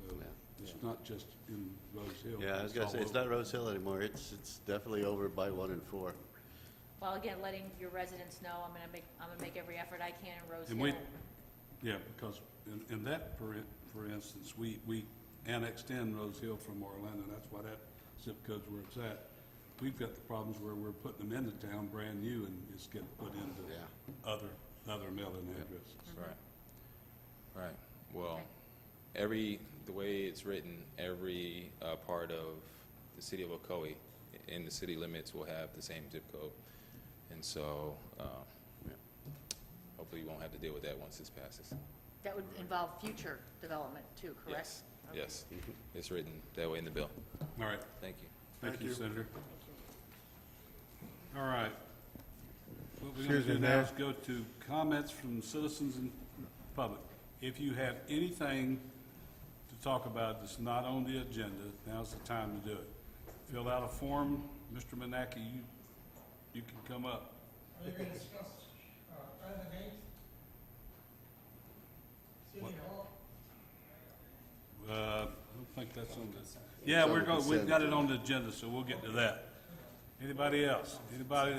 So it's not just in Rose Hill. Yeah, I was gonna say, it's not Rose Hill anymore. It's definitely over by 1 and 4. well, again, letting your residents know, I'm gonna make every effort I can in Rose And Hill. yeah, because in that, for instance, we annexed in Rose Hill from Orlando, that's why that zip code's where it's at. We've got the problems where we're putting them into town brand new, and it's getting put into other mailing addresses. Right. Well, Okay. the way it's written, every part of the city of Ocoee in the city limits will have the same zip code. And so, hopefully you won't have to deal with that once this passes. That would involve future development too, correct? Yes. Okay. Yes. It's written that way in the bill. All right, Thank you. thank you, Senator. Thank you. All right. What we're going to do now is go to comments from citizens and public. If you have anything to talk about that's not on the agenda, now's the time to do it. Fill out a form. Mr. Manaki, you can come up. Are you going to discuss President Hayes? City Hall? I don't think that's on this. Yeah, we've got it on the agenda, so we'll get to that. Anybody else? Anybody?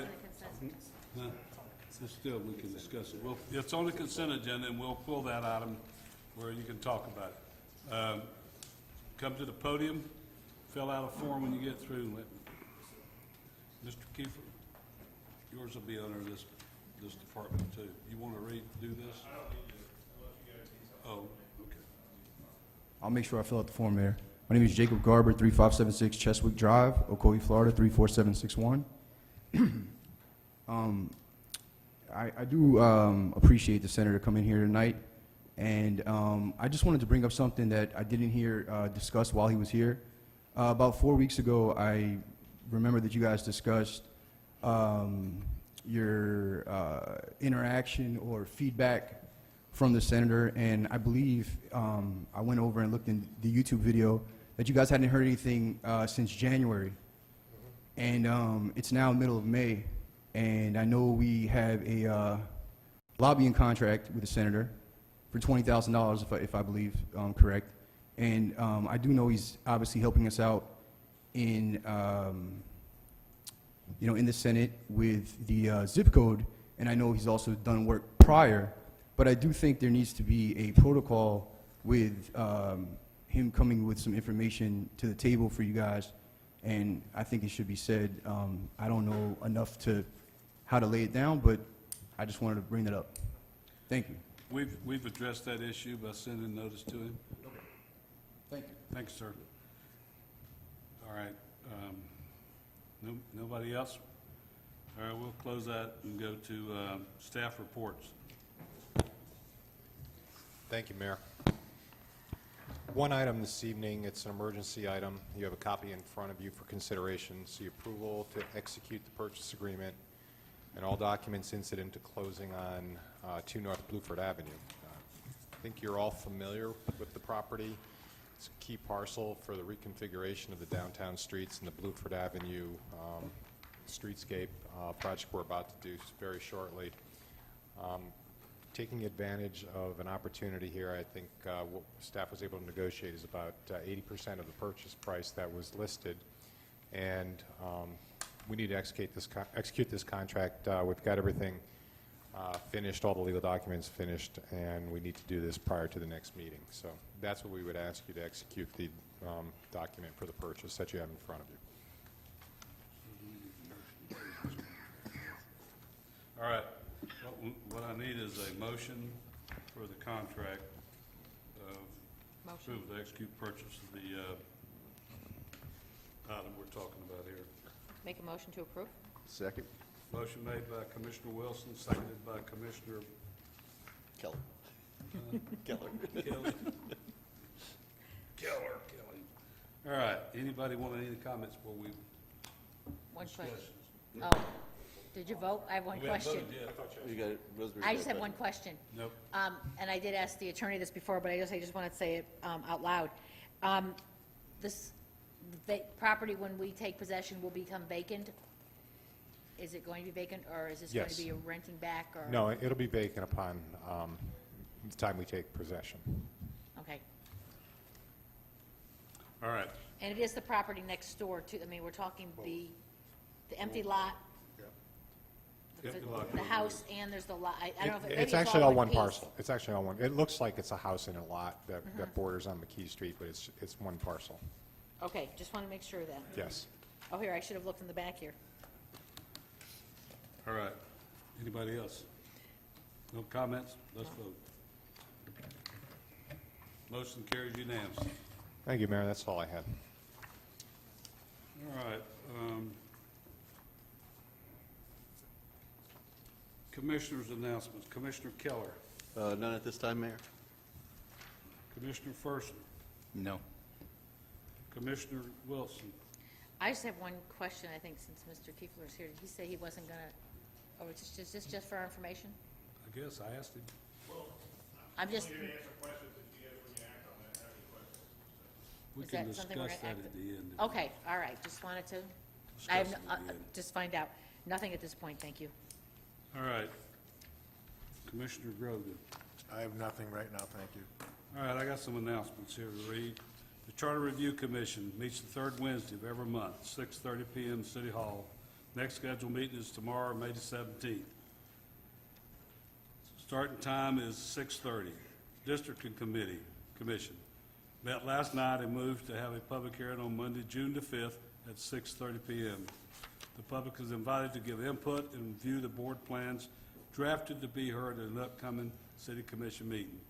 No? So still, we can discuss it. It's on the consent agenda, and we'll pull that item where you can talk about it. Come to the podium, fill out a form when you get through. Mr. Kiefer, yours will be under this department too. You want to do this? I don't need to, unless you get a Oh, okay. I'll make sure I fill out the form, Mayor. My name is Jacob Garber, 3576 Cheswick Drive, Ocoee, Florida, 34761. I do appreciate the senator coming here tonight, and I just wanted to bring up something that I didn't hear discussed while he was here. About 4 weeks ago, I remember that you guys discussed your interaction or feedback from the senator, and I believe I went over and looked in the YouTube video that you guys hadn't heard anything since January. And it's now middle of May, and I know we have a lobbying contract with the senator for $20,000, if I believe correct. And I do know he's obviously helping us out in in the Senate with the zip code, and I know he's also done work prior. But I do think there needs to be a protocol with him coming with some information to the table for you guys, and I think it should be said. I don't know enough to how to lay it down, but I just wanted to bring that up. Thank you. We've addressed that issue by sending notice to him. Okay. Thank you. Thanks, sir. All right. Nobody else? All right, we'll close that and go to staff reports. Thank you, Mayor. One item this evening, it's an emergency item. You have a copy in front of you for consideration. See approval to execute the purchase agreement and all documents incident to closing on 2 North Bluford Avenue. I think you're all familiar with the property. It's a key parcel for the reconfiguration of the downtown streets and the Bluford Avenue streetscape project we're about to do very shortly. Taking advantage of an opportunity here, I think what staff was able to negotiate is about 80% of the purchase price that was listed, and we need to execute this contract. We've got everything finished, all the legal documents finished, and we need to do this prior to the next meeting. So that's what we would ask you to execute the document for the purchase that you have in front of you. All right. What I need is a motion for the contract to execute purchase of the item we're talking about here. Make a motion to approve? Second. Motion made by Commissioner Wilson, seconded by Commissioner Keller. Keller. Kelly. All right. Anybody want any comments before we One discuss? question. Oh, did you vote? I have one We haven't question. voted yet. You got it, Rosemary. I just have one question. Nope. And I did ask the attorney this before, but I just want to say it out loud. This property, when we take possession, will become vacant? Is it going to be vacant, or is this going to Yes. be a renting back, or? No, it'll be vacant upon the time we take possession. Okay. All right. And it is the property next door to, I mean, we're talking the empty lot, Empty lot. the house, and there's the lot. I don't know if maybe It's actually all one piece. parcel. It's actually all one. It looks like it's a house in a lot that borders on McKee Street, but it's one parcel. Okay, just want to make sure of that. Yes. Oh, here, I should have looked in the back here. All right. Anybody else? No comments? Let's vote. Motion carries unanimously. Thank you, Mayor. That's all I had. All right. Commissioners' announcements. Commissioner Keller. None at this time, Mayor. Commissioner Fersen. No. Commissioner Wilson. I just have one question, I think, since Mr. Kiefler's here. Did he say he wasn't going to, or is this just for our information? I guess I asked him. I'm just, We Is can that something we're discuss gonna that act- at the end. okay, all right, just wanted to, I have, Discuss it at the end. just find out. Nothing at this point, thank you. All right. Commissioner Grogan. I have nothing right now, thank you. All right, I got some announcements here to read. The Charter Review Commission meets the third Wednesday of every month, 6:30 PM, City Hall. Next scheduled meeting is tomorrow, May the 17th. Starting time is 6:30. District and Commission met last night and moved to have a public hearing on Monday, June the 5th at 6:30 PM. The public is invited to give input and view the board plans drafted to be heard at an upcoming city commission meeting.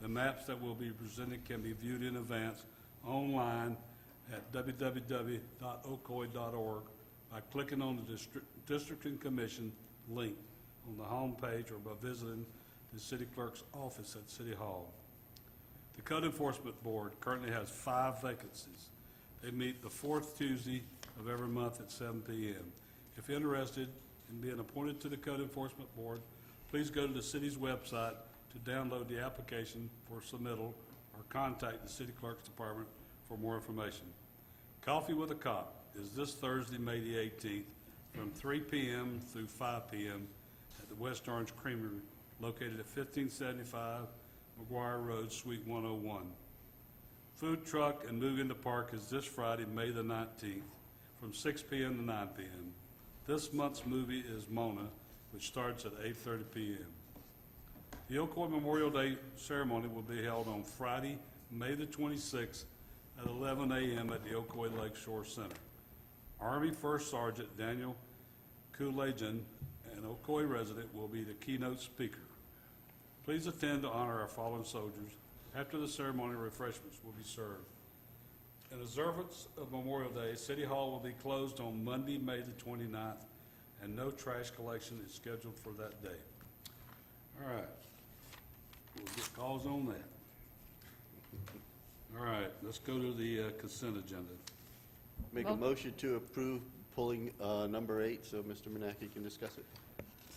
The maps that will be presented can be viewed in advance online at www.ocoee.org by clicking on the District and Commission link on the home page or by visiting the city clerk's office at City Hall. The Code Enforcement Board currently has 5 vacancies. They meet the 4th Tuesday of every month at 7 p.m. If interested in being appointed to the Code Enforcement Board, please go to the city's website to download the application for submittal or contact the City Clerk's Department for more information. Coffee with a Cop is this Thursday, May the 18th, from 3 p.m. through 5 p.m. at the West Orange Creamery located at 1575 McGuire Road, Suite 101. Food truck and move in the park is this Friday, May the 19th, from 6 p.m. to 9 p.m. This month's movie is Mona, which starts at 8:30 p.m. The Ocoee Memorial Day ceremony will be held on Friday, May the 26th at 11 a.m. at the Ocoee Lake Shore Center. Army First Sergeant Daniel Kulajan, an Ocoee resident, will be the keynote speaker. Please attend to honor our fallen soldiers. After the ceremony, refreshments will be served. In observance of Memorial Day, City Hall will be closed on Monday, May the 29th, and no trash collection is scheduled for that day. All right. We'll get calls on that. All right, let's go to the consent agenda. Make a motion to approve pulling number 8 so Mr. Menacke can discuss it.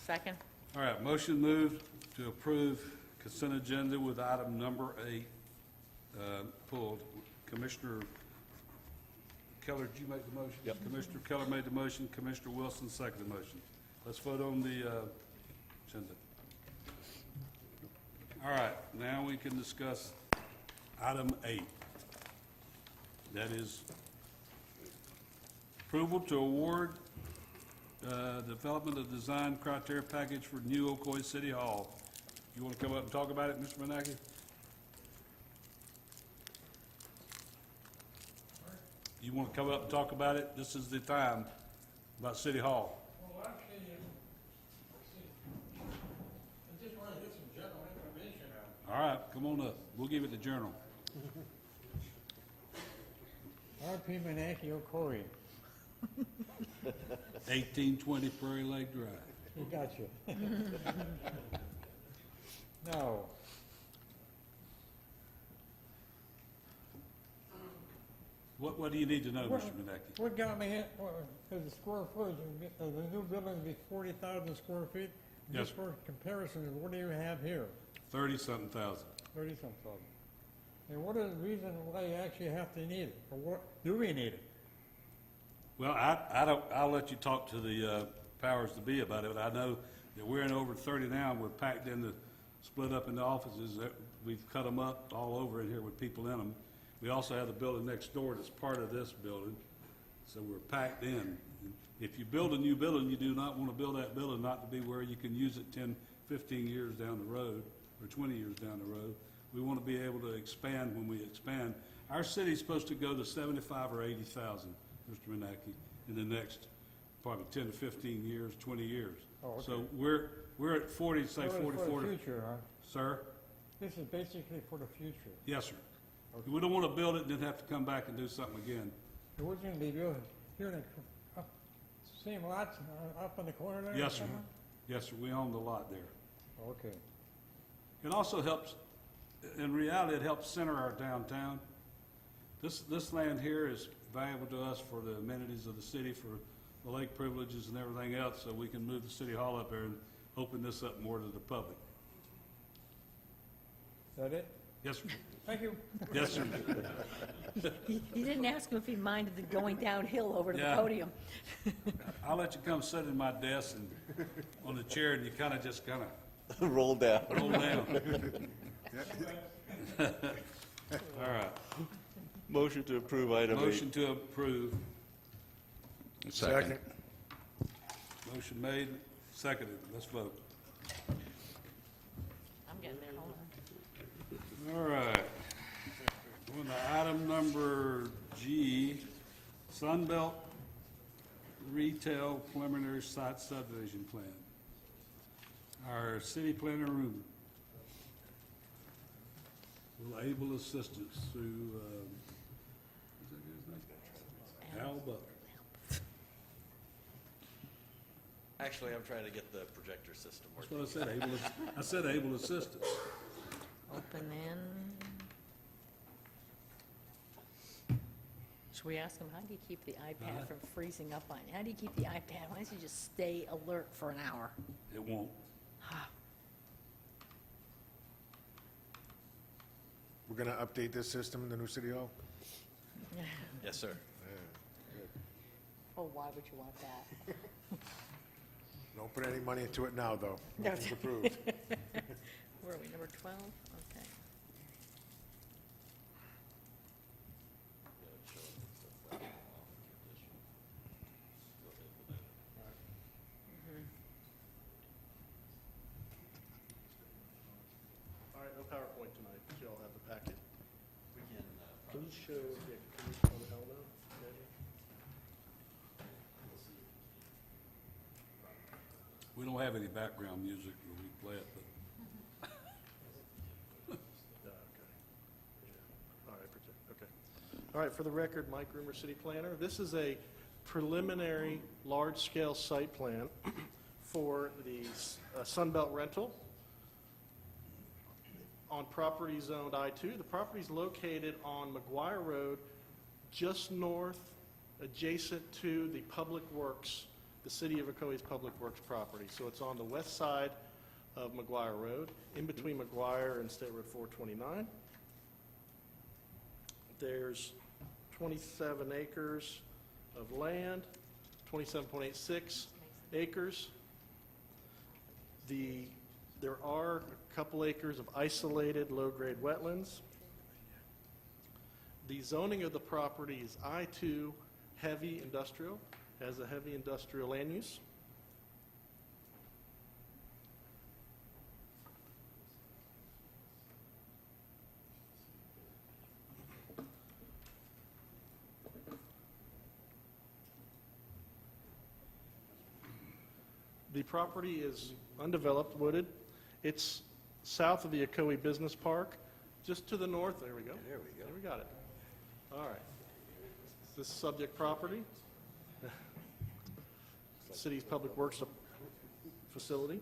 Second? All right, motion moved to approve consent agenda with item number 8 pulled. Commissioner Keller, did you make the motion? Yep. Commissioner Keller made the motion. Commissioner Wilson seconded the motion. Let's vote on the agenda. All right, now we can discuss item 8. That is approval to award development of design criteria package for new Ocoee City Hall. You want to come up and talk about it, Mr. Menacke? You want to come up and talk about it? This is the time about City Hall. Well, actually, I just want to get some general information out. All right, come on up. We'll give it the journal. R.P. Menacke, Ocoee. 1820 Prairie Lake Drive. We got you. No. What do you need to know, Mr. Menacke? What got me in, is the square footage of the new building will be 40,000 square feet? Yes, Just for comparison, what do you have here? 30-something thousand. 30-some thousand. And what is the reason why you actually have to need it? Or what, do we need it? Well, I don't, I'll let you talk to the powers to be about it, but I know that we're in over 30 now, and we're packed in the, split up into offices. We've cut them up all over in here with people in them. We also have the building next door that's part of this building, so we're packed in. If you build a new building, you do not want to build that building not to be where you can use it 10, 15 years down the road, or 20 years down the road. We want to be able to expand when we expand. Our city's supposed to go to 75 or 80,000, Mr. Menacke, in the next probably 10 to 15 years, 20 years. Oh, okay. So we're at 40, say So it's 44. for the future, huh? Sir? This is basically for the future. Yes, sir. We don't want to build it and then have to come back and do something again. So what's going to be built here in the same lots up in the corner there? or Yes, sir. something? Yes, sir. We own the lot there. Okay. It also helps, in reality, it helps center our downtown. This land here is valuable to us for the amenities of the city, for the lake privileges and everything else, so we can move the city hall up there and open this up more to the public. Is that it? Yes, sir. Thank you. Yes, sir. You didn't ask him if he minded the going downhill over to the Yeah. podium. I'll let you come sit in my desk and on the chair, and you kind of Roll down. roll down. All right. Motion to approve item 8. Motion to approve. Second. Motion made, seconded. Let's vote. I'm getting there, hold on. All right. On to item number G, Sunbelt Retail Preliminary Site Subdivision Plan. Our city planner room will able assistance through, what's that guy's name? Al Butler. Actually, I'm trying to get the projector system That's working. what I said, I said able assistance. Open in. Should we ask him, how do you keep the iPad from freezing up on you? How do you keep the iPad? Why don't you just stay alert for an hour? It won't. We're gonna update this system in the new city hall? Yes, sir. Oh, why would you want that? Don't put any money into it now, though. No. Nothing's approved. Where are we, number 12? Okay. All right, no PowerPoint tonight, but you all have the packet. We can, Can you show, yeah, can you show the hell now? We don't have any background music when we play it, but All right, okay. All right, for the record, Mike Roomer, City Planner. This is a preliminary, large-scale site plan for the Sunbelt rental on property zoned I-2. The property is located on McGuire Road, just north, adjacent to the Public Works, the City of Ocoee's Public Works property. So it's on the west side of McGuire Road, in between McGuire and State Road 429. There's 27 acres of land, 27.86 acres. There are a couple acres of isolated low-grade wetlands. The zoning of the property is I-2 heavy industrial, has a heavy industrial land use. The property is undeveloped, wooded. It's south of the Ocoee Business Park, just to the north. There we go. There we go. There we got it. All right. This subject property, city's public works facility.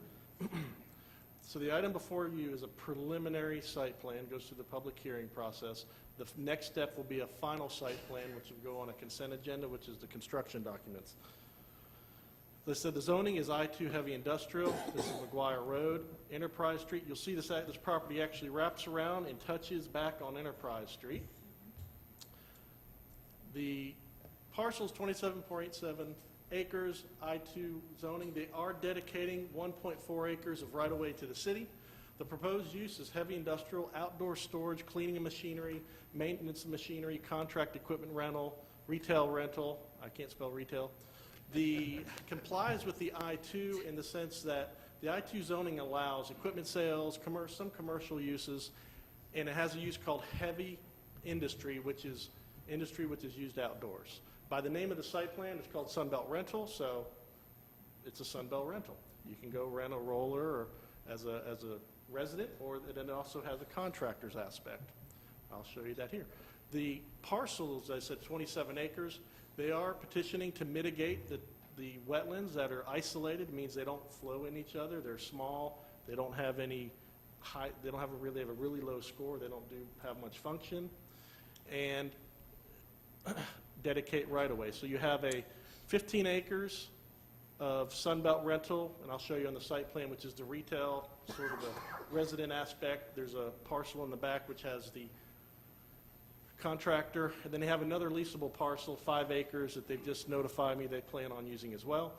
So the item before you is a preliminary site plan, goes through the public hearing process. The next step will be a final site plan, which will go on a consent agenda, which is the construction documents. They said the zoning is I-2 heavy industrial. This is McGuire Road, Enterprise Street. You'll see this property actually wraps around and touches back on Enterprise Street. The parcel is 27.87 acres, I-2 zoning. They are dedicating 1.4 acres of right-of-way to the city. The proposed use is heavy industrial, outdoor storage, cleaning of machinery, maintenance of machinery, contract equipment rental, retail rental. I can't spell retail. The complies with the I-2 in the sense that the I-2 zoning allows equipment sales, some commercial uses, and it has a use called heavy industry, which is used outdoors. By the name of the site plan, it's called Sunbelt Rental, so it's a Sunbelt rental. You can go rent a roller or as a resident, or it also has a contractor's aspect. I'll show you that here. The parcel, as I said, 27 acres. They are petitioning to mitigate the wetlands that are isolated. It means they don't flow in each other. They're small. They don't have any high. They have a really low score. They don't have much function, and dedicate right away. So you have a 15 acres of Sunbelt Rental, and I'll show you on the site plan, which is the retail, sort of the resident aspect. There's a parcel in the back which has the contractor, and then they have another leasable parcel, 5 acres, that they've just notified me they plan on using as well.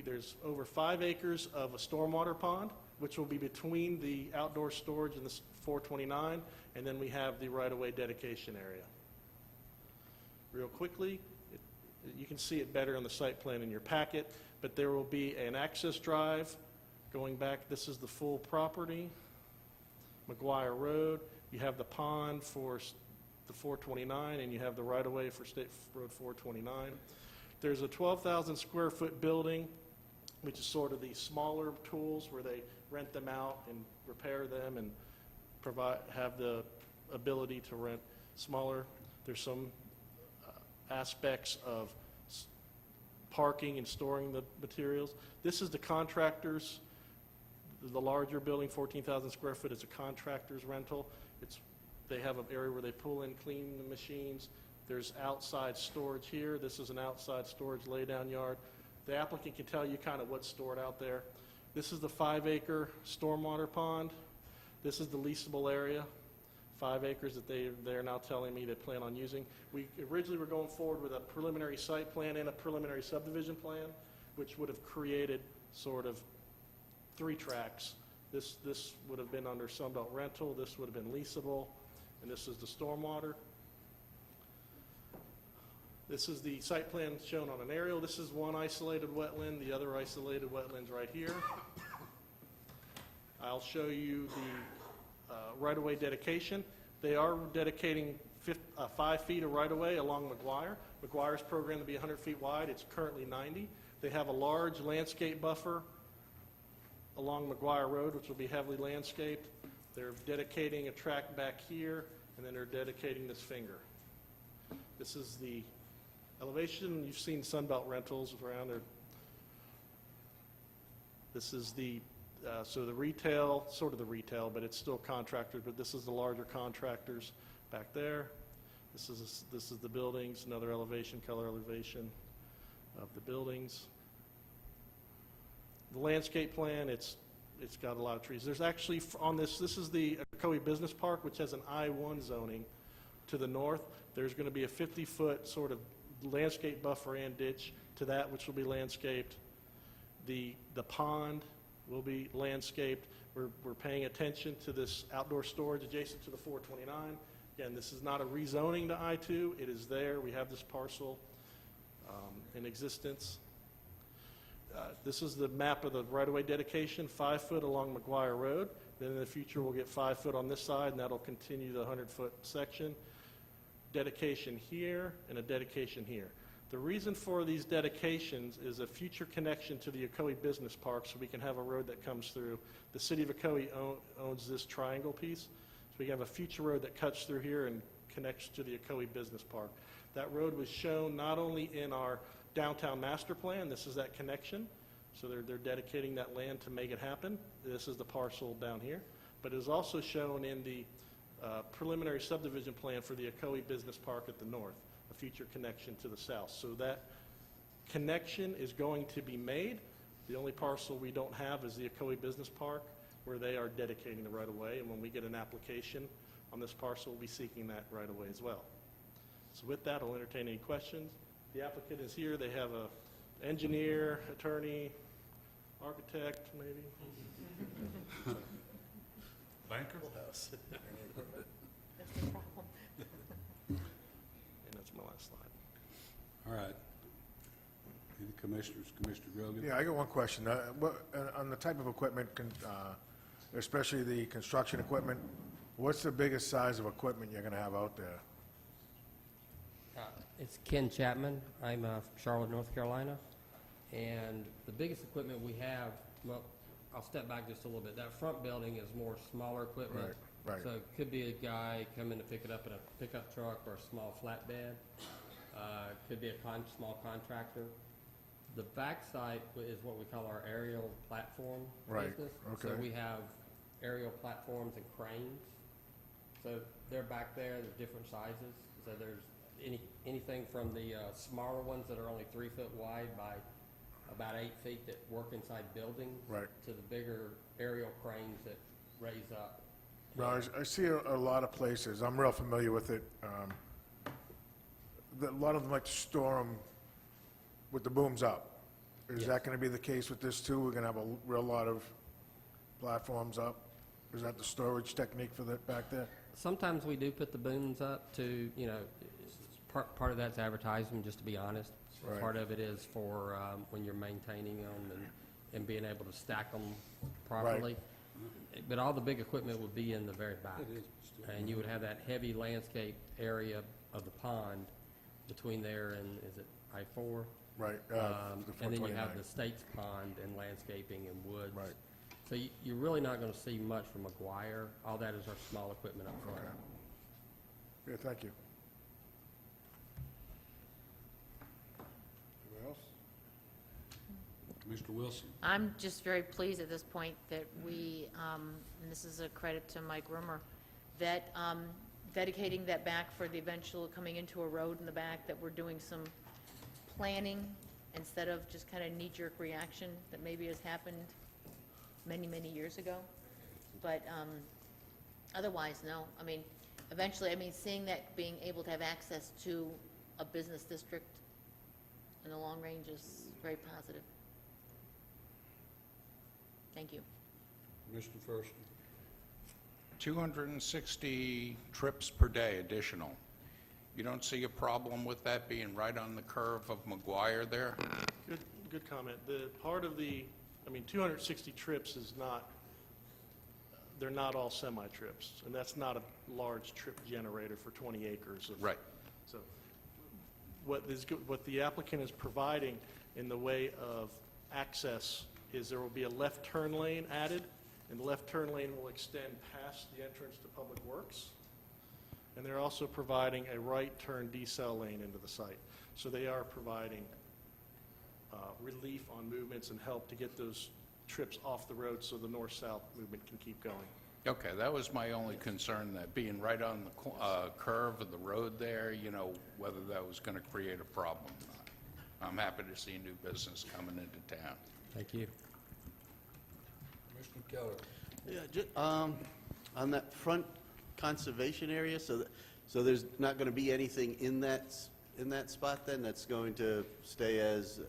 There's over 5 acres of a stormwater pond, which will be between the outdoor storage and the 429, and then we have the right-of-way dedication area. Real quickly, you can see it better on the site plan in your packet, but there will be an access drive going back. This is the full property, McGuire Road. You have the pond for the 429, and you have the right-of-way for State Road 429. There's a 12,000 square foot building, which is sort of the smaller tools where they rent them out and repair them and have the ability to rent smaller. There's some aspects of parking and storing the materials. This is the contractors. The larger building, 14,000 square foot, is a contractor's rental. They have an area where they pull in, clean the machines. There's outside storage here. This is an outside storage laydown yard. The applicant can tell you kind of what's stored out there. This is the 5-acre stormwater pond. This is the leasable area, 5 acres that they're now telling me they plan on using. We originally were going forward with a preliminary site plan and a preliminary subdivision plan, which would have created sort of 3 tracks. This would have been under Sunbelt Rental, this would have been leasable, and this is the stormwater. This is the site plan shown on an aerial. This is one isolated wetland, the other isolated wetland's right here. I'll show you the right-of-way dedication. They are dedicating 5 feet of right-of-way along McGuire. McGuire's programmed to be 100 feet wide. It's currently 90. They have a large landscape buffer along McGuire Road, which will be heavily landscaped. They're dedicating a tract back here, and then they're dedicating this finger. This is the elevation. You've seen Sunbelt Rentals around there. This is the, so the retail, sort of the retail, but it's still contractors, but this is the larger contractors back there. This is the buildings, another elevation, color elevation of the buildings. The landscape plan, it's got a lot of trees. There's actually on this is the Ocoee Business Park, which has an I-1 zoning to the north. There's going to be a 50-foot sort of landscape buffer and ditch to that, which will be landscaped. The pond will be landscaped. We're paying attention to this outdoor storage adjacent to the 429. Again, this is not a rezoning to I-2. It is there. We have this parcel in existence. This is the map of the right-of-way dedication, 5 foot along McGuire Road. Then in the future, we'll get 5 foot on this side, and that'll continue the 100-foot section. Dedication here and a dedication here. The reason for these dedications is a future connection to the Ocoee Business Park, so we can have a road that comes through. The city of Ocoee owns this triangle piece, so we have a future road that cuts through here and connects to the Ocoee Business Park. That road was shown not only in our downtown master plan, this is that connection, so they're dedicating that land to make it happen. This is the parcel down here, but it is also shown in the preliminary subdivision plan for the Ocoee Business Park at the north, a future connection to the south. So that connection is going to be made. The only parcel we don't have is the Ocoee Business Park, where they are dedicating the right-of-way, and when we get an application on this parcel, we'll be seeking that right-of-way as well. So with that, I'll entertain any questions. The applicant is here. They have a engineer, attorney, architect, maybe. Banker? That's the problem. And that's my last slide. All right. Any commissioners? Commissioner Grogan? Yeah, I got one question. On the type of equipment, especially the construction equipment, what's the biggest size of equipment you're going to have out there? It's Ken Chapman. I'm from Charlotte, North Carolina. And the biggest equipment we have, well, I'll step back just a little bit. That front building is more smaller equipment. Right. So it could be a guy coming to pick it up in a pickup truck or a small flatbed. Could be a small contractor. The back side is what we call our aerial platform business. Okay. So we have aerial platforms and cranes. So they're back there. There's different sizes. So there's anything from the smaller ones that are only 3 foot wide by about 8 feet that work inside buildings. Right. To the bigger aerial cranes that raise up. Well, I see a lot of places, I'm real familiar with it. A lot of them like to store them with the booms up. Is that going to be the case with this too? We're going to have a real lot of platforms up? Is that the storage technique for that back there? Sometimes we do put the booms up to, you know, part of that's advertising, just to be honest. Right. Part of it is for when you're maintaining them and being able to stack them properly. But all the big equipment would be in the very back. And you would have that heavy landscape area of the pond between there and, is it I-4? Right. And then you have the States Pond and landscaping and woods. Right. So you're really not going to see much from McGuire. All that is our small equipment up front. Okay. Yeah, thank you. Anyone else? Commissioner Wilson? I'm just very pleased at this point that we, and this is a credit to Mike Rummer, that dedicating that back for the eventual coming into a road in the back, that we're doing some planning instead of just kind of knee-jerk reaction that maybe has happened many, many years ago. But otherwise, no. I mean, eventually, I mean, seeing that being able to have access to a business district in the long range is very positive. Thank you. Commissioner First? 260 trips per day additional. You don't see a problem with that being right on the curve of McGuire there? Good comment. The part of the, I mean, 260 trips is not, they're not all semi-trips, and that's not a large trip generator for 20 acres. Right. So what the applicant is providing in the way of access is there will be a left turn lane added, and the left turn lane will extend past the entrance to Public Works. And they're also providing a right turn decel lane into the site. So they are providing relief on movements and help to get those trips off the road so the north-south movement can keep going. Okay, that was my only concern, that being right on the curve of the road there, you know, whether that was going to create a problem or not. I'm happy to see new business coming into town. Thank you. Commissioner Keller? Yeah, on that front conservation area, so there's not going to be anything in that spot then that's going to stay as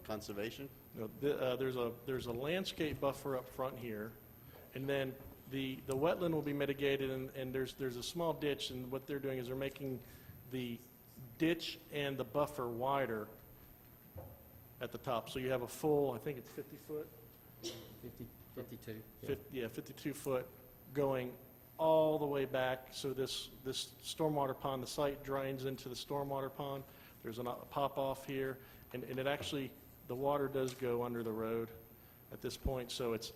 conservation? No, there's a landscape buffer up front here, and then the wetland will be mitigated, and there's a small ditch, and what they're doing is they're making the ditch and the buffer wider at the top. So you have a full, I think it's 50 foot? 52. Yeah, 52 foot going all the way back. So this stormwater pond, the site drains into the stormwater pond. There's a pop-off here, and it actually, the water does go under the road at this point. So it's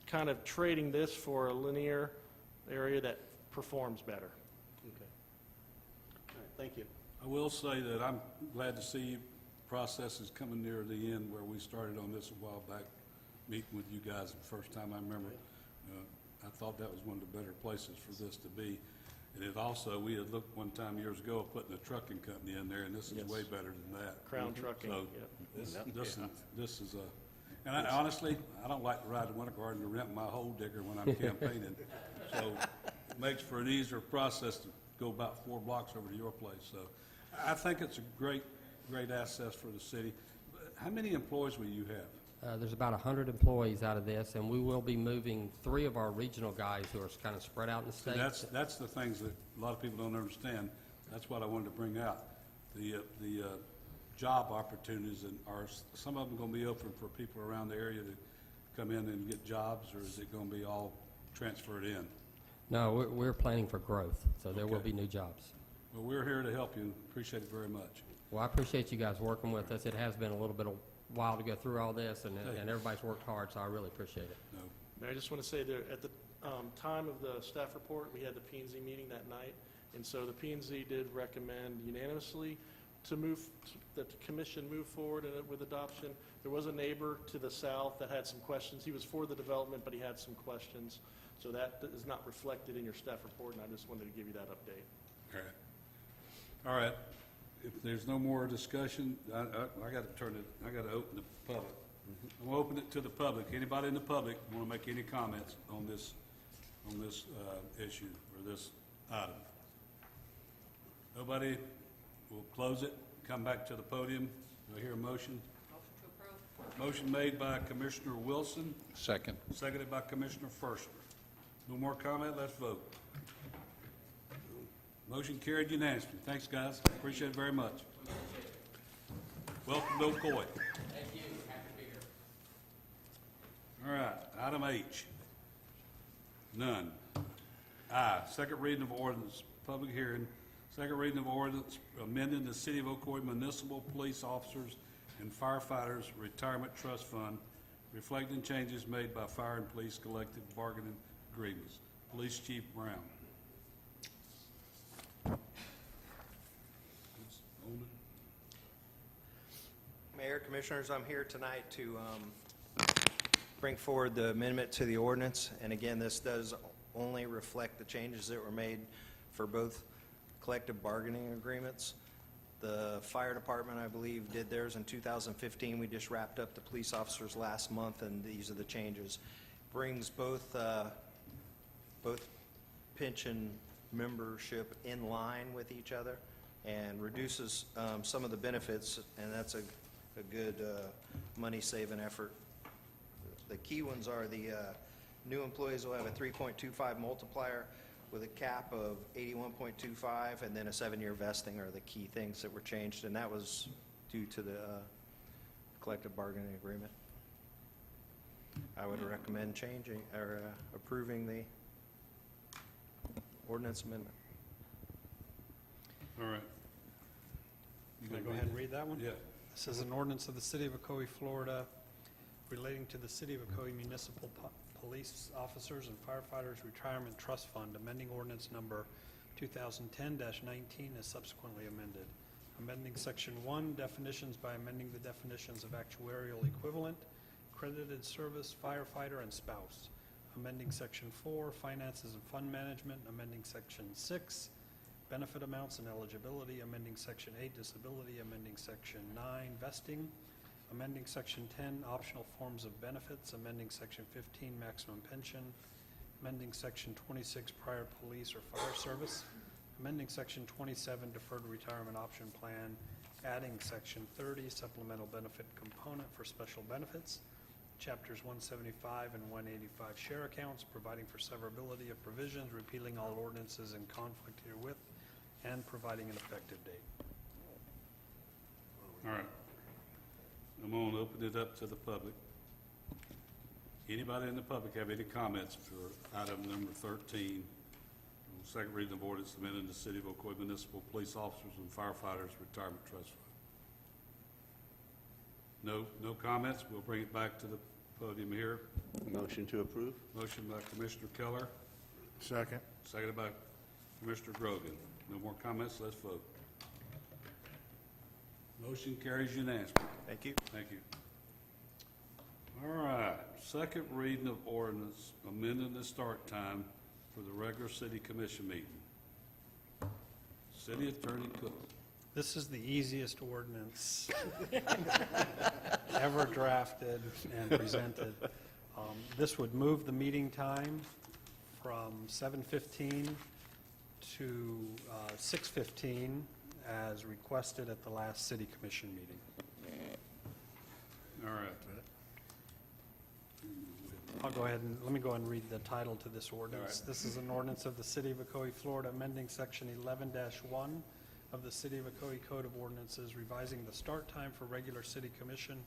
kind of trading this for a linear area that performs better. Okay. All right, thank you. I will say that I'm glad to see process is coming near the end where we started on this a while back, meeting with you guys the first time I remember. I thought that was one of the better places for this to be. And it also, we had looked one time years ago at putting a trucking company in there, and this is Yes. way better than that. Crown Trucking, So yep. this is a, and honestly, I don't like to ride the winter garden to rent my hole digger when I'm campaigning. So it makes for an easier process to go about 4 blocks over to your place. So I think it's a great asset for the city. How many employees will you have? There's about 100 employees out of this, and we will be moving 3 of our regional guys who are kind of spread out in the state. That's the things that a lot of people don't understand. That's what I wanted to bring out. The job opportunities, and are some of them going to be open for people around the area to come in and get jobs, or is it going to be all transferred in? No, we're planning for growth, so there will be new jobs. Well, we're here to help you. Appreciate it very much. Well, I appreciate you guys working with us. It has been a little bit of while to go through all this, and everybody's worked hard, so I really appreciate it. No. And I just want to say that at the time of the staff report, we had the P&Z meeting that night, and so the P&Z did recommend unanimously that the commission move forward with adoption. There was a neighbor to the south that had some questions. He was for the development, but he had some questions. So that is not reflected in your staff report, and I just wanted to give you that update. All right. if there's no more discussion, I gotta I gotta open the public. I'm gonna open it to the public. Anybody in the public wanna make any comments on this issue or this item? Nobody? We'll close it, come back to the podium. Do I hear a motion? Motion to approve. Motion made by Commissioner Wilson, Second. seconded by Commissioner Firstner. No more comment, let's vote. Motion carried unanimously. Thanks, guys. Appreciate it very much. Welcome to Ocoee. Thank you, happy to be here. All right, item H. None. I, second reading of ordinance, public hearing, second reading of ordinance amending the City of Ocoee Municipal Police Officers and Firefighters Retirement Trust Fund, reflecting changes made by fire and police collective bargaining agreements. Police Chief Brown. Mayor, Commissioners, I'm here tonight to bring forward the amendment to the ordinance. And again, this does only reflect the changes that were made for both collective bargaining agreements. The fire department, I believe, did theirs in 2015. We just wrapped up the police officers last month, and these are the changes. Brings both pension membership in line with each other and reduces some of the benefits, and that's a good money-saving effort. The key ones are the new employees will have a 3.25 multiplier with a cap of 81.25, and then a 7-year vesting are the key things that were changed, and that was due to the collective bargaining agreement. I would recommend changing or approving the ordinance amendment. All right. Can I go ahead and read that one? Yeah. This is an ordinance of the City of Ocoee, Florida, relating to the City of Ocoee Municipal Police Officers and Firefighters Retirement Trust Fund, amending ordinance number 2010-19 as subsequently amended. Amending Section 1, definitions by amending the definitions of actuarial equivalent, credited service, firefighter, and spouse. Amending Section 4, finances and fund management, amending Section 6, benefit amounts and eligibility, amending Section 8, disability, amending Section 9, vesting, amending Section 10, optional forms of benefits, amending Section 15, maximum pension, amending Section 26, prior police or fire service, amending Section 27, deferred retirement option plan, adding Section 30, supplemental benefit component for special benefits, Chapters 175 and 185 share accounts, providing for severability of provisions, repealing all ordinances in conflict herewith, and providing an effective date. All right. I'm going to open it up to the public. Anybody in the public have any comments for item number 13? Second reading of ordinance amending the City of Ocoee Municipal Police Officers and Firefighters Retirement Trust Fund. No comments. We'll bring it back to the podium here. Motion to approve? Motion by Commissioner Keller, Second. seconded by Commissioner Grogan. No more comments. Let's vote. Motion carries unanimously. Thank you. Thank you. All right, second reading of ordinance amending the start time for the regular city commission meeting. City Attorney Cook. This is the easiest ordinance ever drafted and presented. This would move the meeting time from 7:15 to 6:15 as requested at the last city commission meeting. All right. I'll go ahead and, let me go ahead and read the title to this ordinance. All right. This is an ordinance of the City of Ocoee, Florida, amending Section 11-1 of the City of Ocoee Code of Ordinances, revising the start time for regular city commission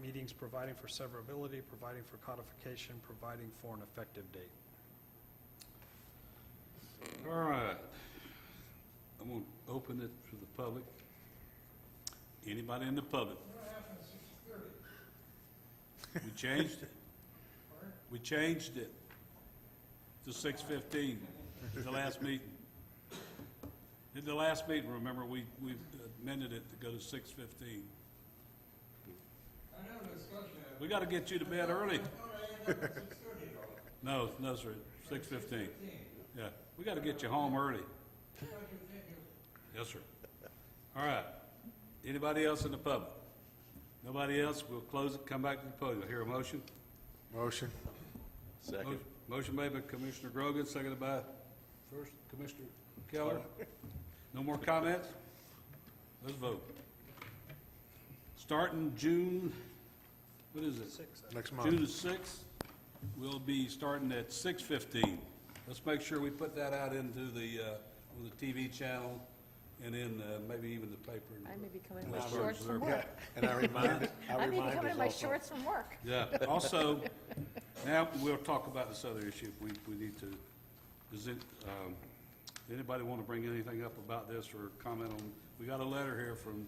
meetings, providing for severability, providing for codification, providing for an effective date. All right. I'm going to open it to the public. Anybody in the public? We changed it. We changed it to 6:15 at the last meeting. At the last meeting, remember, we amended it to go to 6:15. We got to get you to bed early. No, sir, 6:15. Yeah, we got to get you home early. Yes, sir. All right. Anybody else in the public? Nobody else? We'll close it, come back to the podium. Hear a motion? Motion. Second. Motion made by Commissioner Grogan, seconded by first Commissioner Keller. No more comments? Let's vote. Starting June, what is it? Next month. June the 6th, we'll be starting at 6:15. Let's make sure we put that out into the, on the TV channel and in maybe even the paper. I may be coming in West my shorts from Reserve. work. And I remind, I may be coming in my shorts from work. Yeah, also, now we'll talk about this other issue if we need to. Does it, anybody want to bring anything up about this or comment on, we got a letter here from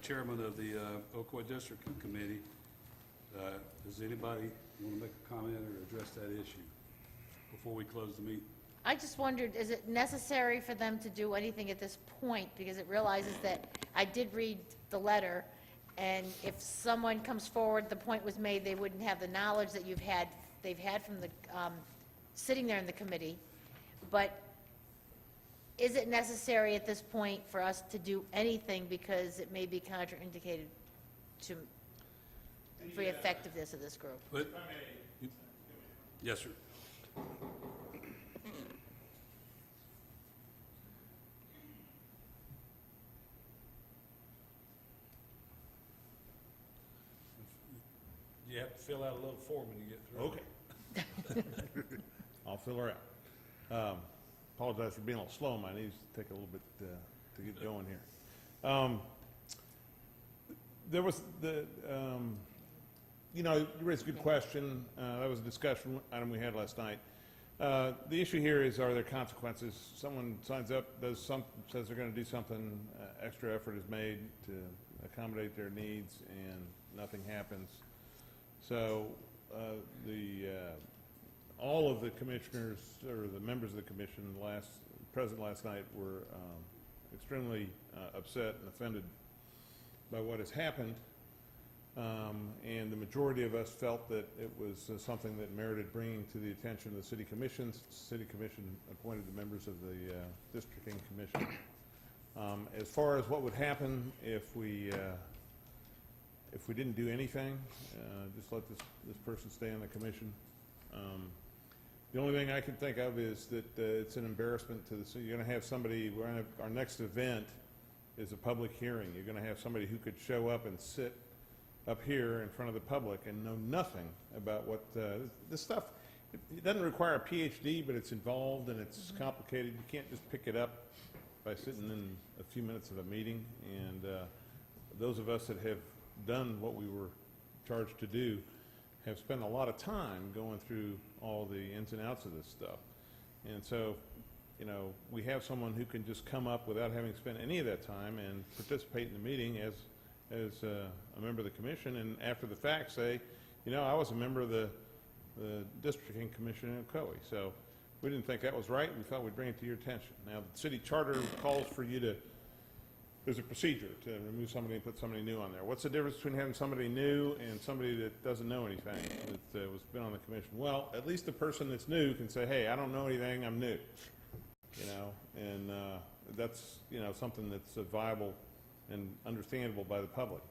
Chairman of the Ocoee District Committee. Does anybody want to make a comment or address that issue before we close the meeting? I just wondered, is it necessary for them to do anything at this point? Because it realizes that I did read the letter, and if someone comes forward, the point was made, they wouldn't have the knowledge that they've had from the, sitting there in the committee. But is it necessary at this point for us to do anything because it may be contraindicated to, for the effectiveness of this group? But, yes, sir. You have to fill out a little form when you get through. Okay. I'll fill her out. Apologize for being a little slow on my knees. Take a little bit to get going here. There was the, you raised a good question. That was a discussion item we had last night. The issue here is, are there consequences? Someone signs up, says they're going to do something, extra effort is made to accommodate their needs, and nothing happens. So all of the commissioners, or the members of the commission present last night, were extremely upset and offended by what has happened. And the majority of us felt that it was something that merited bringing to the attention of the city commission. The city commission appointed the members of the districting commission. As far as what would happen if we didn't do anything, just let this person stay on the commission. The only thing I can think of is that it's an embarrassment to the city. You're going to have somebody, our next event is a public hearing. You're going to have somebody who could show up and sit up here in front of the public and know nothing about what this stuff. It doesn't require a PhD, but it's involved and it's complicated. You can't just pick it up by sitting in a few minutes of a meeting. And those of us that have done what we were charged to do have spent a lot of time going through all the ins and outs of this stuff. And so, we have someone who can just come up without having spent any of that time and participate in the meeting as a member of the commission, and after the fact say, I was a member of the districting commission in Ocoee. So we didn't think that was right. We thought we'd bring it to your attention. Now, the city charter calls for you to, there's a procedure to remove somebody and put somebody new on there. What's the difference between having somebody new and somebody that doesn't know anything, that was been on the commission? Well, at least the person that's new can say, hey, I don't know anything, I'm new. And that's, something that's viable and understandable by the public.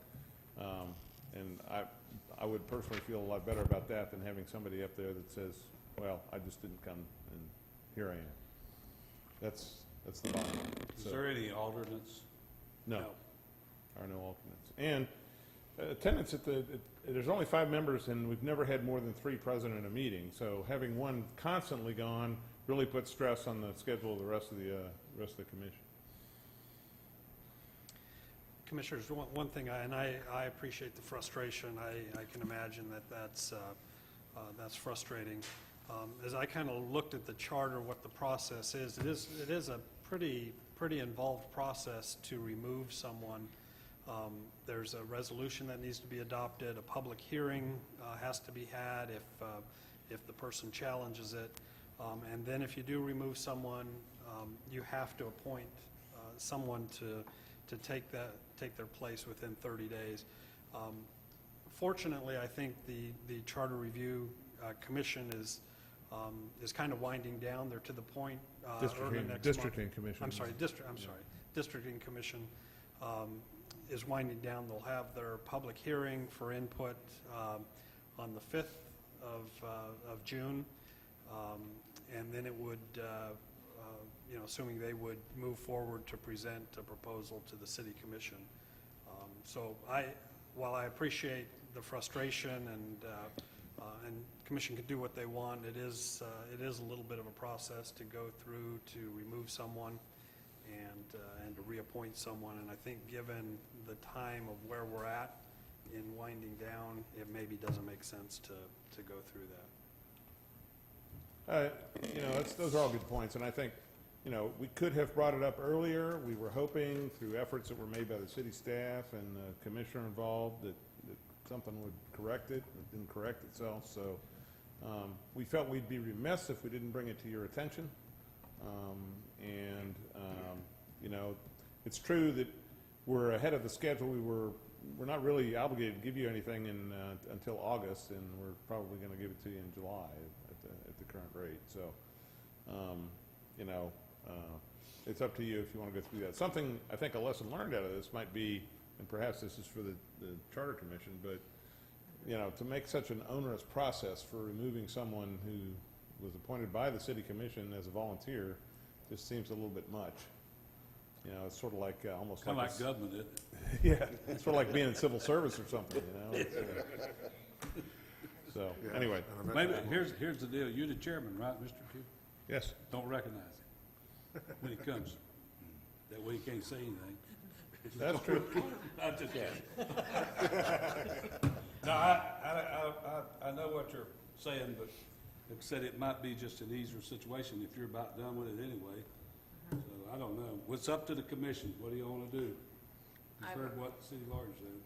And I would personally feel a lot better about that than having somebody up there that says, well, I just didn't come, and here I am. That's the bottom line. Is there any alternates? No. There are no alternates. And attendance there's only 5 members, and we've never had more than 3 present in a meeting. So having one constantly gone really puts stress on the schedule of the rest of the commission. Commissioners, one thing, and I appreciate the frustration. I can imagine that's frustrating. As I kind of looked at the charter, what the process is, it is a pretty involved process to remove someone. There's a resolution that needs to be adopted. A public hearing has to be had if the person challenges it. And then if you do remove someone, you have to appoint someone to take their place within 30 days. Fortunately, I think the Charter Review Commission is kind of winding down. They're to the point early next month. Districting Commission. I'm sorry, Districting Commission. is winding down. They'll have their public hearing for input on the 5th of June, and then it would, assuming they would move forward to present a proposal to the city commission. So while I appreciate the frustration and commission can do what they want, it is a little bit of a process to go through to remove someone and to reappoint someone. And I think given the time of where we're at in winding down, it maybe doesn't make sense to go through that. Those are all good points, and I think, we could have brought it up earlier. We were hoping through efforts that were made by the city staff and the commissioner involved that something would correct it. It didn't correct itself, so we felt we'd be remiss if we didn't bring it to your attention. It's true that we're ahead of the schedule. We're not really obligated to give you anything until August, and we're probably going to give it to you in July at the current rate. So, it's up to you if you want to go through that. Something, I think a lesson learned out of this might be, and perhaps this is for the Charter Commission, but, to make such an onerous process for removing someone who was appointed by the city commission as a volunteer just seems a little bit much. It's sort of like almost Kind like of like government, isn't it? yeah, it's sort of like being in civil service or something, It's, so, anyway. Maybe, here's the deal. You're the chairman, right, Mr. Q? Yes. Don't recognize him when he comes. That way he can't say anything. That's true. I'm just kidding. No, I know what you're saying, but like I said, it might be just an easier situation if you're about done with it anyway. So I don't know. What's up to the commission? What do you want to do? You've heard what the city lawyer said.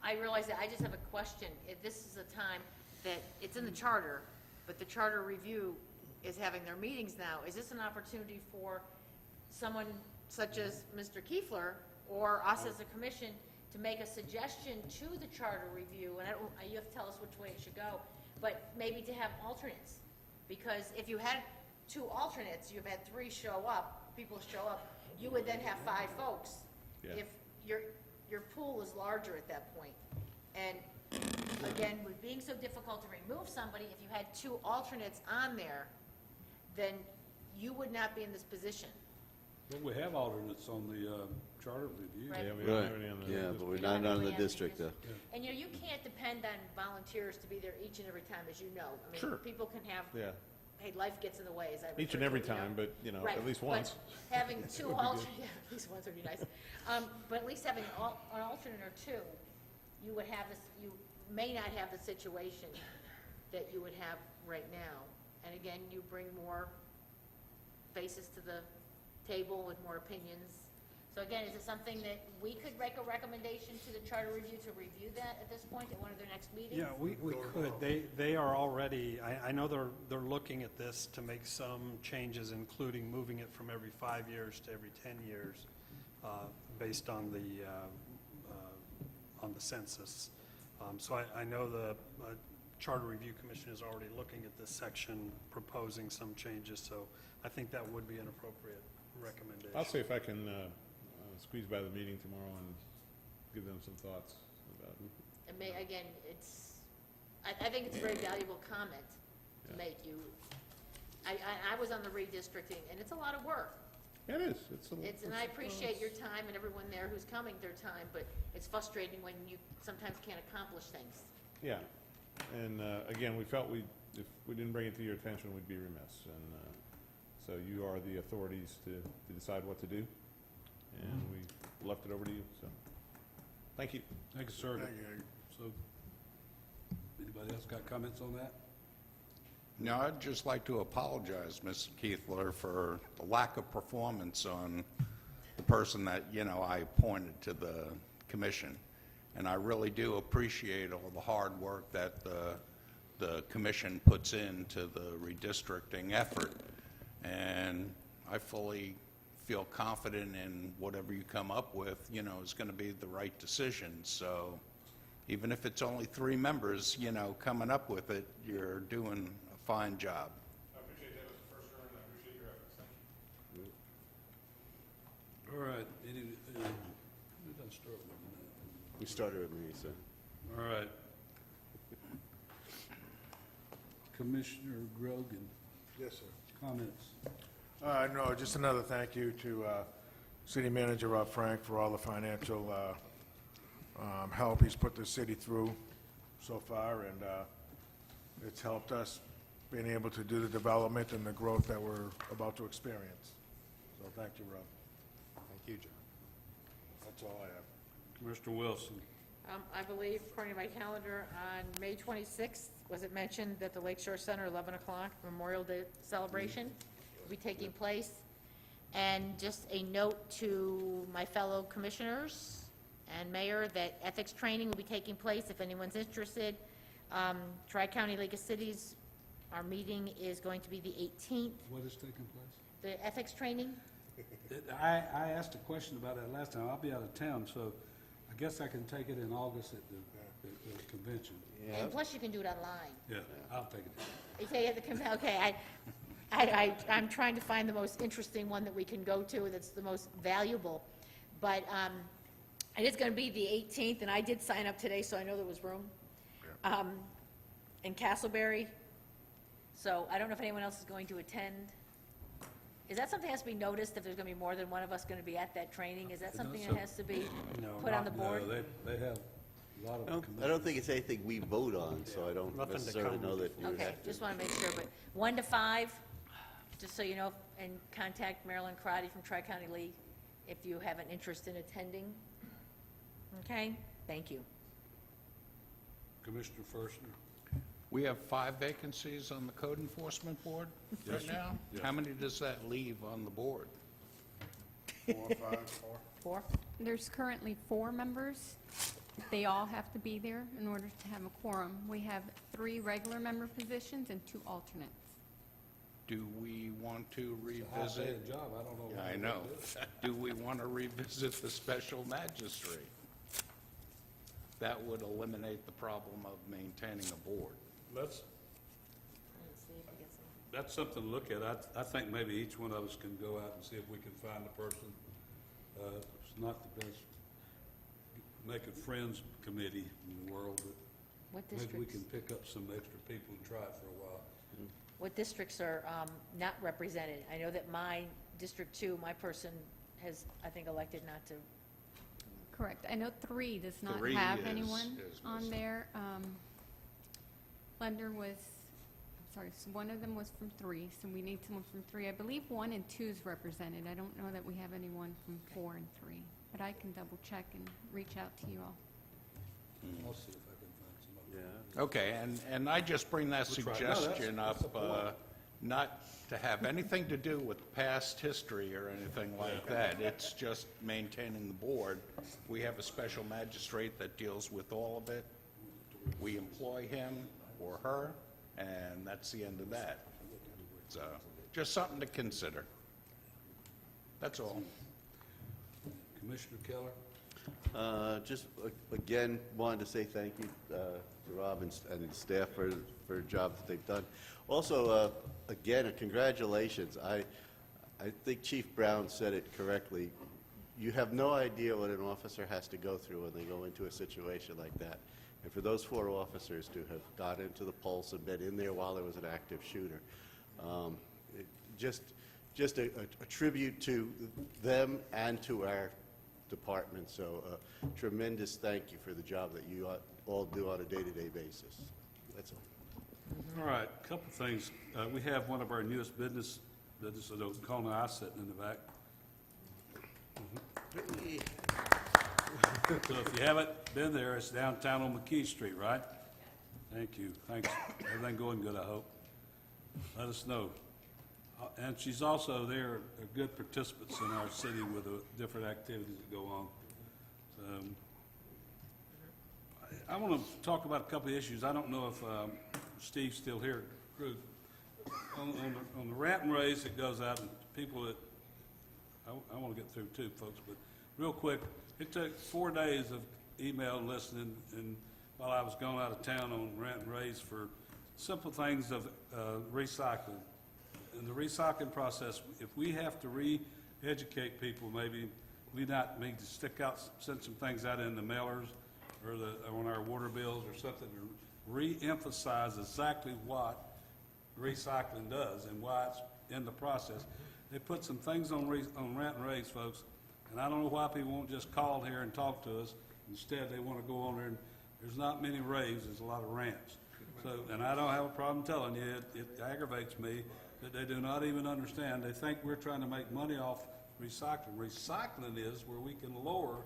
I realize that. I just have a question. If this is a time that it's in the charter, but the charter review is having their meetings now, is this an opportunity for someone such as Mr. Kiefler or us as a commission to make a suggestion to the charter review? And you have to tell us which way it should go, but maybe to have alternates. Because if you had 2 alternates, you've had 3 people show up, you would then have 5 folks. Yeah. If your pool is larger at that point. And again, with being so difficult to remove somebody, if you had 2 alternates on there, then you would not be in this position. Well, we have alternates on the charter review. Right. Yeah, we don't Right, have any on the yeah, district. but we're not on the district, though. And you can't depend on volunteers to be there each and every time, as you know. I mean, Sure. people can have, Yeah, hey, life gets in the way, as I refer each and to every it, you know. time, but, Right, at least but once. having 2 alternates, yeah, at least once would be nice. But at least having an alternate or 2, you would have this, you may not have the situation that you would have right now. And again, you bring more faces to the table with more opinions. So again, is it something that we could make a recommendation to the charter review to review that at this point at one of their next meetings? Yeah, we could. They are already, I know they're looking at this to make some changes, including moving it from every 5 years to every 10 years, based on the census. So I know the Charter Review Commission is already looking at this section, proposing some changes, so I think that would be an appropriate recommendation. I'll see if I can squeeze by the meeting tomorrow and give them some thoughts about it. And again, I think it's a very valuable comment to Yeah. make. I was on the redistricting, and it's a lot of work. It is. And I appreciate your time and everyone there who's coming their time, but it's frustrating when you sometimes can't accomplish things. Yeah, and again, we felt if we didn't bring it to your attention, we'd be remiss. And so you are the authorities to decide what to do, and we left it over to you. So, thank you. Thank you, sir. Thank you. So, anybody else got comments on that? No, I'd just like to apologize, Mr. Kiefler, for the lack of performance on the person that, I appointed to the commission. And I really do appreciate all the hard work that the commission puts into the redistricting effort. And I fully feel confident in whatever you come up with, is going to be the right decision. So even if it's only 3 members, coming up with it, you're doing a fine job. I appreciate that. It was the first round, and I appreciate your efforts. Thank you. All right. We started with me, so. All right. Commissioner Grogan, Yes, sir. comments? No, just another thank you to City Manager Rob Frank for all the financial help he's put the city through so far, and it's helped us being able to do the development and the growth that we're about to experience. So thank you, Rob. Thank you, John. That's all I have. Commissioner Wilson, I believe, according to my calendar, on May 26th, was it mentioned that the Lake Shore Center, 11 o'clock, Memorial Day celebration will be taking place? And just a note to my fellow commissioners and mayor that ethics training will be taking place if anyone's interested. Tri-County League of Cities, our meeting is going to be the 18th. what is taking place? The ethics training, I asked a question about that last time. I'll be out of town, so I guess I can take it in August at the convention. and plus you can do it online. Yeah, I'll take it. You say at the okay, I'm trying to find the most interesting one that we can go to that's the most valuable. But it is going to be the 18th, and I did sign up today, so I know there was room in Castleberry. So I don't know if anyone else is going to attend. Is that something that has to be noticed, if there's going to be more than one of us going to be at that training? Is that something that has to be put on the board? No, they have a lot of I don't think it's anything we vote on, so I don't Nothing to necessarily come. know that you would Okay, have to. just want to make sure, but 1 to 5, just so you know, and contact Marilyn Crotty from Tri-County League if you have an interest in attending. Okay, thank you. Commissioner Fershner. We have 5 vacancies on the Code Enforcement Board right now. Yes. How many does that leave on the board? 4, 5, 4. 4? There's currently 4 members. They all have to be there in order to have a quorum. We have 3 regular member positions and 2 alternates. Do we want to High-paying revisit? job, I don't know. Yeah, why I they know. do it. Do we want to revisit the special magistrate? That would eliminate the problem of maintaining a board. Let's, that's something to look at. I think maybe each one of us can go out and see if we can find a person. It's not the best making friends committee in the world, but What maybe we districts, can pick up some extra people and try it for a while. what districts are not represented? I know that my District 2, my person has, I think, elected not to. Correct. I know 3 does not 3 have is anyone on missing. there. Lender was, I'm sorry, so one of them was from 3, so we need someone from 3. I believe 1 and 2 is represented. I don't know that we have anyone from 4 and 3, but I can double check and reach out to you all. I'll see if I can find somebody. Yeah. Okay, and I just bring that We'll try. No, that's- suggestion that's the up, point. not to have anything to do with past history or anything like that. It's just maintaining the board. We have a special magistrate that deals with all of it. We employ him or her, and that's the end of that. So, just something to consider. That's all. Commissioner Keller? Just, again, wanted to say thank you to Rob and his staff for the job that they've done. Also, again, congratulations. I think Chief Brown said it correctly. You have no idea what an officer has to go through when they go into a situation like that. And for those 4 officers to have got into the pulse and been in there while there was an active shooter, just a tribute to them and to our department. So tremendous thank you for the job that you all do on a day-to-day basis. That's all. All right, a couple things. We have one of our newest businesses at Ocoee I sitting in the back. So if you haven't been there, it's downtown on McKee Street, right? Thank you. Thanks. Everything going good, I hope. Let us know. And she's also there, good participants in our city with the different activities that go on. I want to talk about a couple of issues. I don't know if Steve's still here. On the rant and raise that goes out, and people that, I want to get through too, folks, but real quick, it took 4 days of email and listening, and while I was gone out of town on rant and raise for simple things of recycling. In the recycling process, if we have to re-educate people, maybe we not need to stick out, send some things out in the mailers or on our water bills or something to re-emphasize exactly what recycling does and why it's in the process. They put some things on rent and raise, folks, and I don't know why people won't just call here and talk to us. Instead, they want to go on there, and there's not many raves, there's a lot of rants. So, and I don't have a problem telling you, it aggravates me that they do not even understand. They think we're trying to make money off recycling. Recycling is where we can lower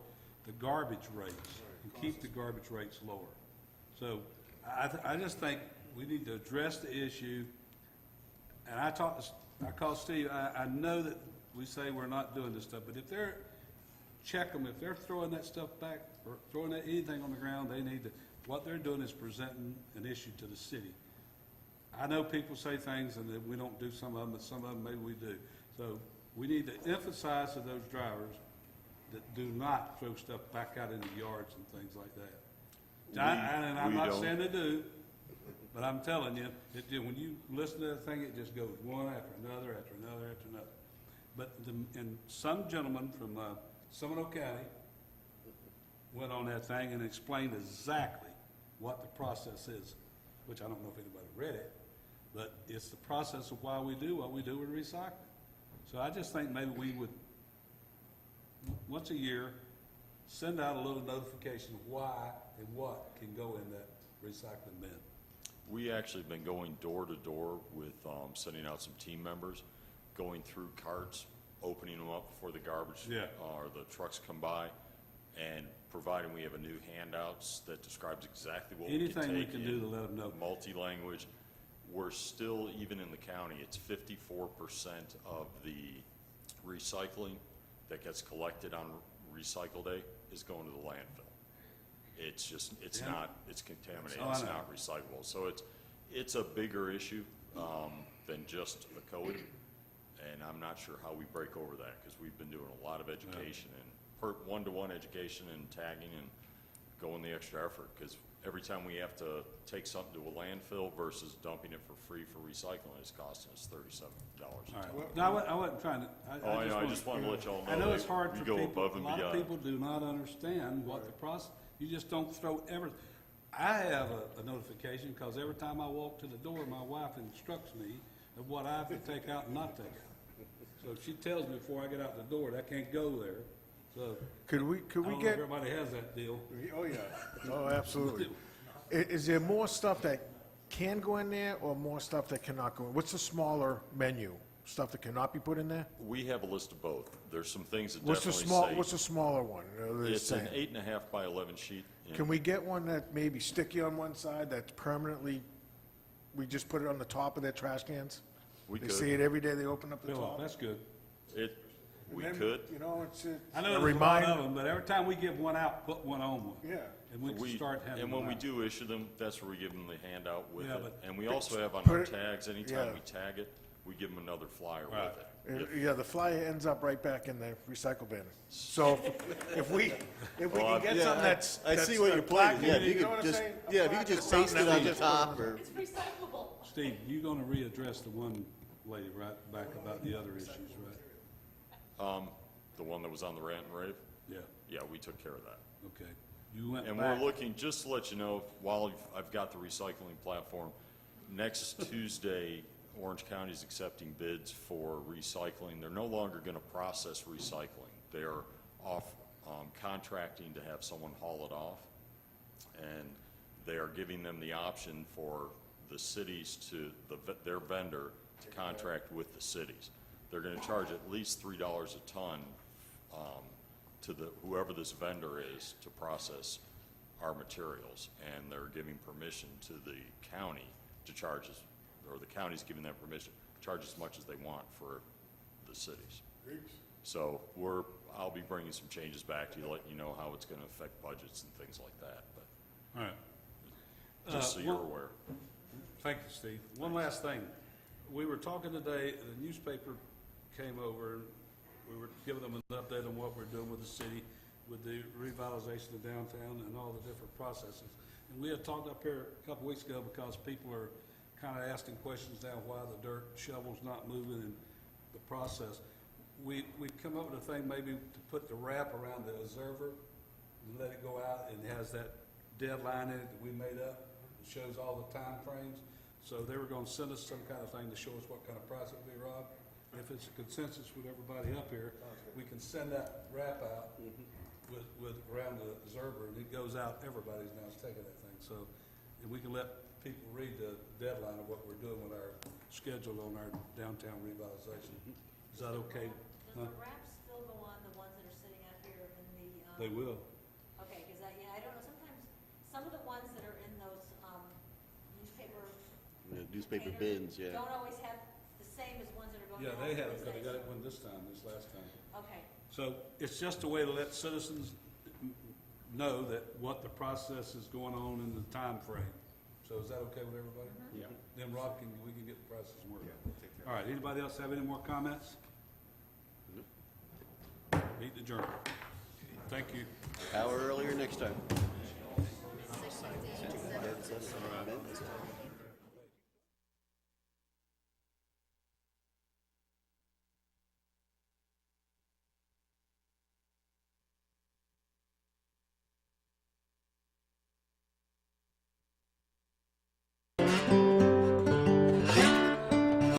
the garbage rates and keep the garbage rates lower. So I just think we need to address the issue. And I called Steve, I know that we say we're not doing this stuff, but if they're, check them, if they're throwing that stuff back or throwing anything on the ground, they need to, what they're doing is presenting an issue to the city. I know people say things and that we don't do some of them, but some of them maybe we do. So we need to emphasize to those drivers that do not throw stuff back out in the yards and things like that. And I'm not saying they do, but I'm telling you, when you listen to that thing, it just goes one after another, after another, after another. But and some gentleman from Seminole County went on that thing and explained exactly what the process is, which I don't know if anybody read it, but it's the process of why we do what we do with recycling. So I just think maybe we would, once a year, send out a little notification of why and what can go in that recycling bin. We actually been going door to door with sending out some team members, going through carts, opening them up before the garbage or the trucks come by, and providing we have a new handouts that describes exactly what we can take. Anything we can do to let them know. Multi-language. We're still, even in the county, it's 54% of the recycling that gets collected on recycle day is going to the landfill. It's just, it's not, it's contaminated, it's not recyclable. So it's a bigger issue than just Ocoee, and I'm not sure how we break over that, because we've been doing a lot of education and one-to-one education and tagging and going the extra effort, because every time we have to take something to a landfill versus dumping it for free for recycling, it's costing us $37 a ton. Right. No, I wasn't trying to. I just wanted to let y'all know. I know it's hard for we go people. above and a lot beyond. of people do not understand what the process. You just don't throw everything. I have a notification because every time I walk to the door, my wife instructs me of what I have to take out and not take out. So she tells me before I get out the door that I can't go there. So Could we I don't know if get? everybody has that deal. Oh, yeah. Oh, absolutely. Is there more stuff that can go in there or more stuff that cannot go in? What's the smaller menu? Stuff that cannot be put in there? We have a list of both. There's some things that What's the definitely say. what's the smaller one? It's an 8.5 by 11 sheet. Can we get one that may be sticky on one side that's permanently, we just put it on the top of their trash cans? We They could. see it every day, they open up the Fill up. top? That's good. We And then, could. You know, it's I know a there's a lot reminder. of them, but every time we give one out, put one on one. Yeah. And we can start handing And them when we out. do issue them, that's where we give them the handout with Yeah, it. but And we also have on put our it- tags, anytime yeah. we tag it, we give them another flyer Right. with it. Yeah, the flyer ends up right back in the recycle bin. So if we can get Yeah, something that's. I see what you're black pointing, yeah, and if you know what could I'm just, saying? A yeah, if you plaque could just is something paste it that on we the just top, put on. or, It's recyclable. Steve, you're gonna readdress the one lady right back about the other issues, right? The one that was on the rant and rave? Yeah, Yeah, we took care of that. okay. You went And back. we're looking, just to let you know, while I've got the recycling platform, next Tuesday, Orange County is accepting bids for recycling. They're no longer going to process recycling. They're off contracting to have someone haul it off. And they are giving them the option for the cities to, their vendor to contract with the cities. They're going to charge at least $3 a ton to whoever this vendor is to process our materials, and they're giving permission to the county to charge us, or the county's giving them permission to charge as much as they want for the cities. So I'll be bringing some changes back to you, letting you know how it's going to affect budgets and things like that, but All right. just so you're one- aware. Thank you, Steve. One last thing. We were talking today, the newspaper came over, and we were giving them an update on what we're doing with the city, with the revitalization of downtown and all the different processes. And we had talked up here a couple weeks ago because people are kind of asking questions now why the dirt shovel's not moving and the process. we'd come up with a thing maybe to put the wrap around the observer and let it go out, and it has that deadline in it that we made up. It shows all the time frames. So they were gonna send us some kind of thing to show us what kind of price it'd be, Rob. If it's a consensus with everybody up here, we can send that wrap out with around the observer, and it goes out, everybody's now taking that thing. So, and we can let people read the deadline of what we're doing with our schedule on our downtown revitalization. Is that okay? Does the wraps still go on the ones that are sitting out here in the? They will. Okay, because I don't know, sometimes, some of the ones that are in those newspaper. Newspaper containers bins, yeah. Don't always have the same as ones that are going Yeah, out. they have it, these but they days. got it one this last time. Okay, So it's just a way to let citizens know that what the process is going on in the time frame. So is that okay with everybody? Yeah. Then Rob we can get the process worked. All right, anybody else have any more comments? Meet adjourned. Thank you. Hour earlier next time.